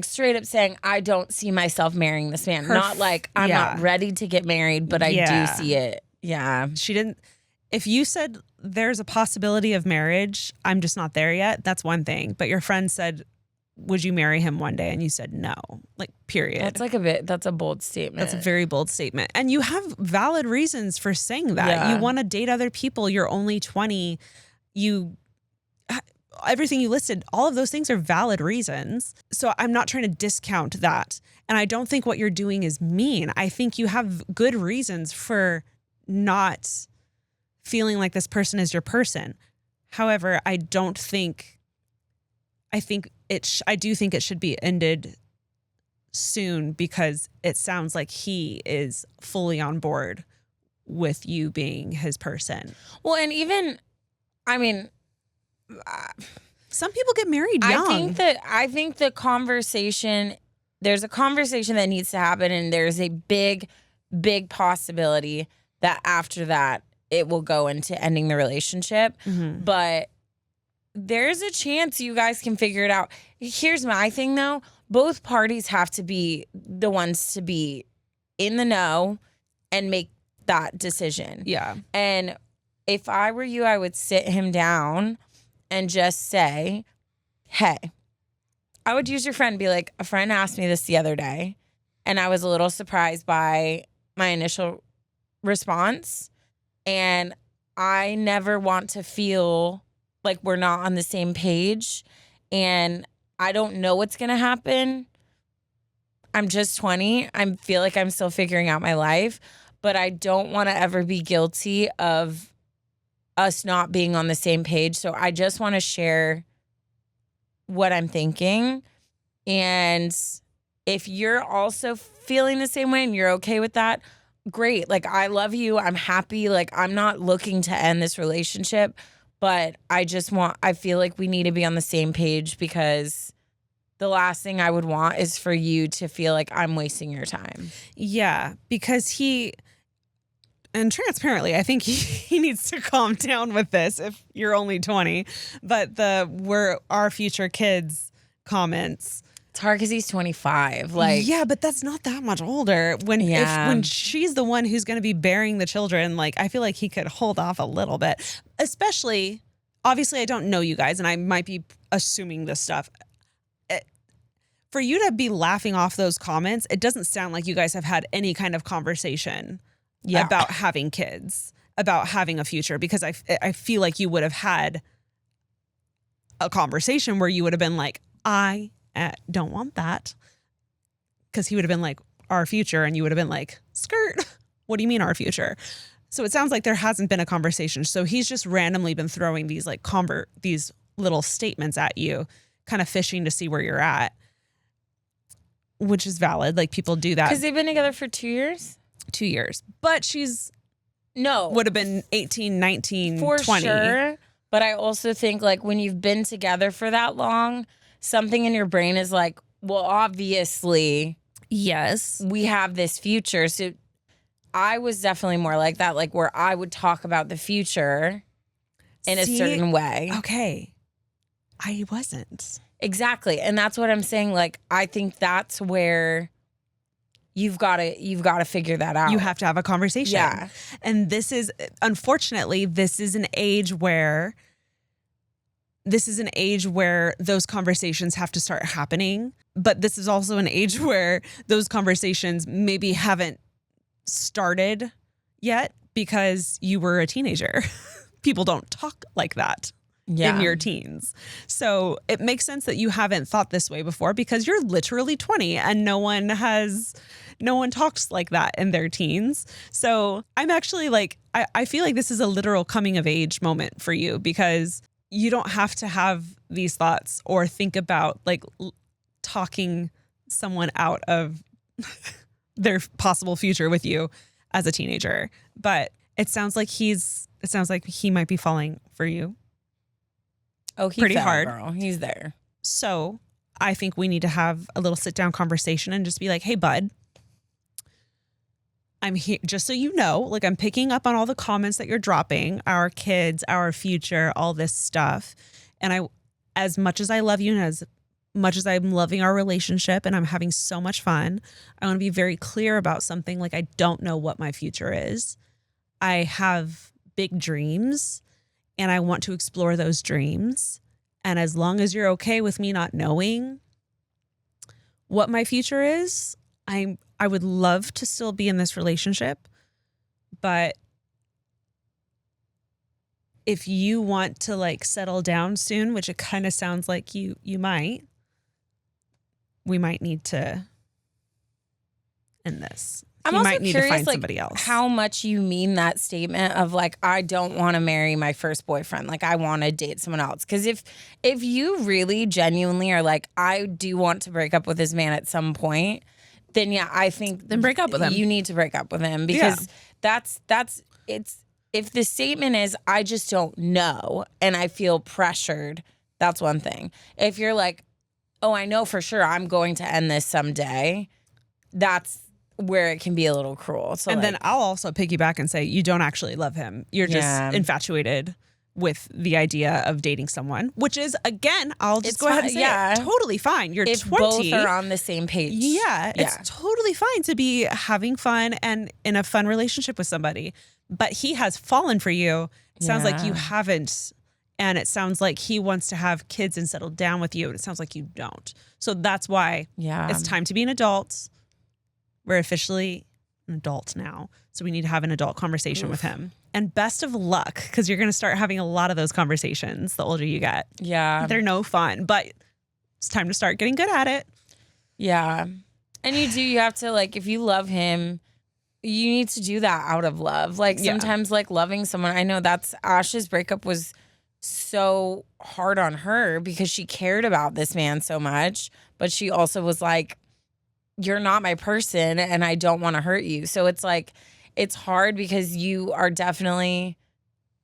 Speaker 2: straight up saying, I don't see myself marrying this man. Not like I'm not ready to get married, but I do see it. Yeah.
Speaker 1: She didn't. If you said there's a possibility of marriage, I'm just not there yet, that's one thing. But your friend said, would you marry him one day? And you said no, like period.
Speaker 2: That's a bold statement.
Speaker 1: That's a very bold statement. And you have valid reasons for saying that.
Speaker 2: Yeah.
Speaker 1: You want to date other people. You're only 20. Everything you listed, all of those things are valid reasons. So I'm not trying to discount that. And I don't think what you're doing is mean. I think you have good reasons for not feeling like this person is your person. However, I do think it should be ended soon because it sounds like he is fully on board with you being his person.
Speaker 2: Well, and even I mean,
Speaker 1: Some people get married young.
Speaker 2: I think the conversation, there's a conversation that needs to happen, and there's a big possibility that after that it will go into ending the relationship.
Speaker 1: Mm-hmm.
Speaker 2: But there's a chance you guys can figure it out. Here's my thing though. Both parties have to be the ones to be in the know and make that decision.
Speaker 1: Yeah.
Speaker 2: And if I were you, I would sit him down and just say, hey, I would use your friend, be like, a friend asked me this the other day, and I was a little surprised by my initial response. And I never want to feel like we're not on the same page. And I don't know what's going to happen. I'm just 20. I feel like I'm still figuring out my life, but I don't want to ever be guilty of us not being on the same page. So I just want to share what I'm thinking. And if you're also feeling the same way and you're okay with that, great. Like, I love you. I'm happy. Like, I'm not looking to end this relationship, but I feel like we need to be on the same page, because the last thing I would want is for you to feel like I'm wasting your time.
Speaker 1: Yeah, because and transparently, I think he needs to calm down with this if you're only 20. But we're our future kids comments.
Speaker 2: It's hard because he's 25. Like,
Speaker 1: yeah, but that's not that much older. When she's the one who's going to be bearing the children, like, I feel like he could hold off a little bit. Especially, obviously, I don't know you guys, and I might be assuming this stuff. For you to be laughing off those comments, it doesn't sound like you guys have had any kind of conversation about having kids, about having a future, because I feel like you would have had a conversation where you would have been like, I don't want that, because he would have been like, our future, and you would have been like, skirt, what do you mean our future? So it sounds like there hasn't been a conversation. So he's just randomly been throwing these like these little statements at you, kind of fishing to see where you're at, which is valid. Like, people do that.
Speaker 2: Because they've been together for 2 years?
Speaker 1: 2 years. But would have been 18, 19,
Speaker 2: for
Speaker 1: 20.
Speaker 2: Sure. But I also think, like, when you've been together for that long, something in your brain is like, well, obviously,
Speaker 1: yes,
Speaker 2: we have this future. So I was definitely more like that, like, where I would talk about the future in a certain way.
Speaker 1: Okay. I wasn't.
Speaker 2: Exactly. And that's what I'm saying. Like, I think that's where you've got to figure that out.
Speaker 1: You have to have a conversation.
Speaker 2: Yeah.
Speaker 1: And unfortunately, this is an age where those conversations have to start happening. But this is also an age where those conversations maybe haven't started yet because you were a teenager. People don't talk like that. In your teens. So it makes sense that you haven't thought this way before, because you're literally 20 and no one talks like that in their teens. So I'm actually like, I feel like this is a literal coming of age moment for you, because you don't have to have these thoughts or think about like talking someone out of their possible future with you as a teenager. But it sounds like he might be falling for you.
Speaker 2: Oh, he's
Speaker 1: pretty
Speaker 2: there,
Speaker 1: hard.
Speaker 2: Girl. He's there.
Speaker 1: So I think we need to have a little sit down conversation and just be like, hey, bud, I'm here just so you know, like, I'm picking up on all the comments that you're dropping, our kids, our future, all this stuff. And as much as I love you and as much as I'm loving our relationship and I'm having so much fun, I want to be very clear about something. Like, I don't know what my future is. I have big dreams and I want to explore those dreams. And as long as you're okay with me not knowing what my future is, I would love to still be in this relationship. But if you want to like settle down soon, which it kind of sounds like you might, we might need to end this.
Speaker 2: I'm
Speaker 1: you
Speaker 2: also
Speaker 1: might need
Speaker 2: curious,
Speaker 1: to find
Speaker 2: like,
Speaker 1: somebody else.
Speaker 2: how much you mean that statement of like, I don't want to marry my first boyfriend. Like, I want to date someone else. Because if you really genuinely are like, I do want to break up with this man at some point, then yeah, I think
Speaker 1: then break up with him.
Speaker 2: You need to break up with him, because that's if the statement is, I just don't know and I feel pressured, that's one thing. If you're like, oh, I know for sure I'm going to end this someday, that's where it can be a little cruel. So
Speaker 1: and then I'll also piggyback and say, you don't actually love him. You're just infatuated with the idea of dating someone, which is, again, I'll just go ahead and say it, totally fine. You're
Speaker 2: if
Speaker 1: 20.
Speaker 2: both are on the same page.
Speaker 1: Yeah, it's totally fine to be having fun and in a fun relationship with somebody. But he has fallen for you. It sounds like you haven't. And it sounds like he wants to have kids and settle down with you. And it sounds like you don't. So that's why it's time to be an adult. We're officially an adult now. So we need to have an adult conversation with him. And best of luck, because you're going to start having a lot of those conversations the older you get.
Speaker 2: Yeah.
Speaker 1: They're no fun, but it's time to start getting good at it.
Speaker 2: Yeah. And you have to, like, if you love him, you need to do that out of love. Like, sometimes, like, loving someone, I know that's Ash's breakup was so hard on her because she cared about this man so much, but she also was like, you're not my person and I don't want to hurt you. So it's like, it's hard because you are definitely,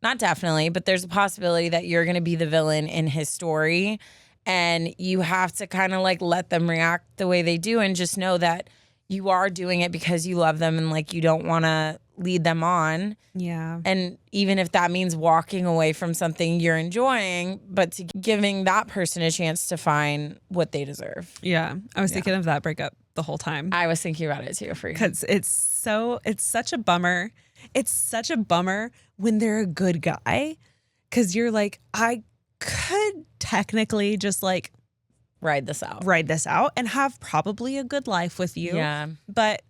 Speaker 2: not definitely, but there's a possibility that you're going to be the villain in his story. And you have to kind of like let them react the way they do and just know that you are doing it because you love them and like you don't want to lead them on.
Speaker 1: Yeah.
Speaker 2: And even if that means walking away from something you're enjoying, but to giving that person a chance to find what they deserve.
Speaker 1: Yeah. I was thinking of that breakup the whole time.
Speaker 2: I was thinking about it too.
Speaker 1: Because it's such a bummer. It's such a bummer when they're a good guy. Because you're like, I could technically just like
Speaker 2: ride this out
Speaker 1: and have probably a good life with you.
Speaker 2: Yeah.
Speaker 1: But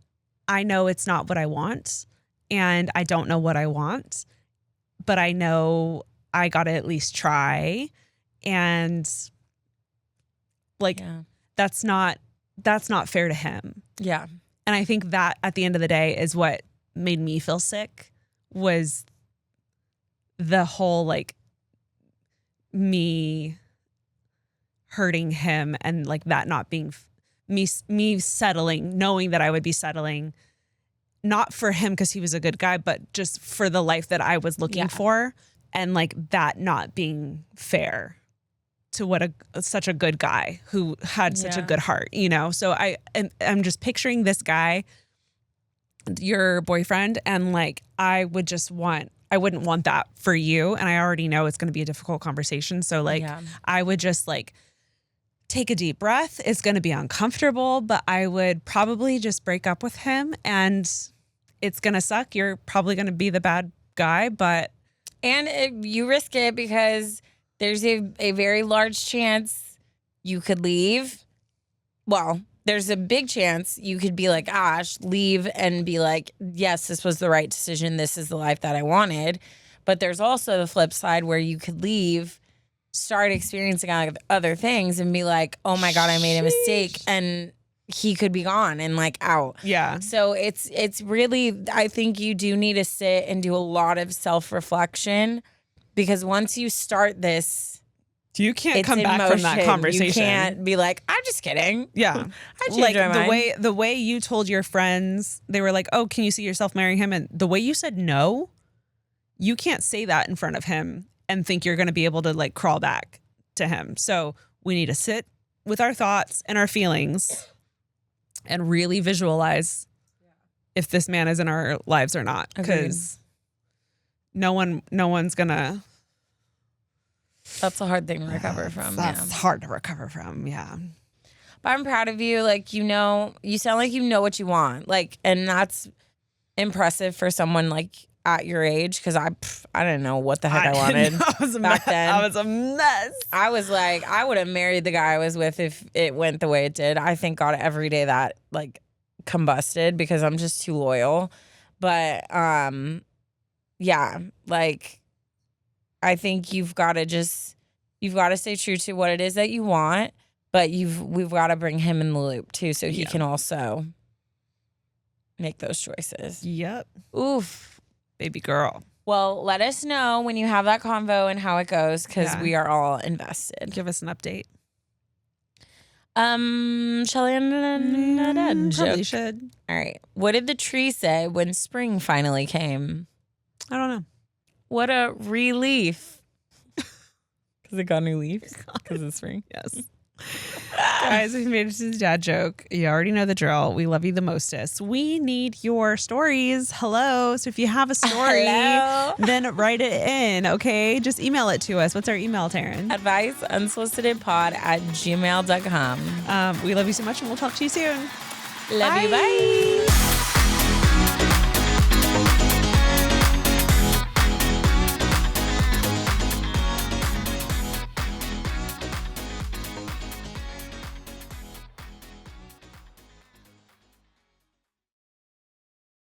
Speaker 1: I know it's not what I want. And I don't know what I want, but I know I got to at least try. And like, that's not fair to him.
Speaker 2: Yeah.
Speaker 1: And I think that at the end of the day is what made me feel sick, was the whole like me hurting him and like that not being me settling, knowing that I would be settling. Not for him because he was a good guy, but just for the life that I was looking for, and like that not being fair to what such a good guy who had such a good heart, you know? So I'm just picturing this guy, your boyfriend, and like I wouldn't want that for you. And I already know it's going to be a difficult conversation. So like I would just like take a deep breath. It's going to be uncomfortable, but I would probably just break up with him, and it's going to suck. You're probably going to be the bad guy, but.
Speaker 2: And you risk it because there's a very large chance you could leave. Well, there's a big chance you could be like, Ash, leave and be like, yes, this was the right decision. This is the life that I wanted. But there's also the flip side where you could leave, start experiencing other things and be like, oh my God, I made a mistake. And he could be gone and like out.
Speaker 1: Yeah.
Speaker 2: So it's really, I think you do need to sit and do a lot of self-reflection, because once you start this,
Speaker 1: you can't come back from that conversation.
Speaker 2: You can't be like, I'm just kidding.
Speaker 1: Yeah.
Speaker 2: I changed my mind.
Speaker 1: The way you told your friends, they were like, oh, can you see yourself marrying him? And the way you said no, you can't say that in front of him and think you're going to be able to like crawl back to him. So we need to sit with our thoughts and our feelings and really visualize if this man is in our lives or not. Because no one's going to.
Speaker 2: That's a hard thing to recover from.
Speaker 1: That's hard to recover from. Yeah.
Speaker 2: But I'm proud of you. Like, you sound like you know what you want. Like, and that's impressive for someone like at your age, because I didn't know what the heck I wanted back then.
Speaker 1: I was a mess.
Speaker 2: I was like, I would have married the guy I was with if it went the way it did. I thank God every day that like combusted, because I'm just too loyal. But yeah, like I think you've got to stay true to what it is that you want, but we've got to bring him in the loop too, so he can also make those choices.
Speaker 1: Yep.
Speaker 2: Oof.
Speaker 1: Baby girl.
Speaker 2: Well, let us know when you have that convo and how it goes, because we are all invested.
Speaker 1: Give us an update.
Speaker 2: Shall I?
Speaker 1: Probably should.
Speaker 2: All right. What did the tree say when spring finally came?
Speaker 1: I don't know.
Speaker 2: What a relief. Because it got new leaves. Because it's spring.
Speaker 1: Yes. Guys, we've made it to the dad joke. You already know the drill. We love you the mostest. We need your stories. Hello. So if you have a story, then write it in. Okay. Just email it to us. What's our email, Taryn?
Speaker 2: adviceunsolicitedpod@gmail.com.
Speaker 1: We love you so much and we'll talk to you soon.
Speaker 2: Love you. Bye.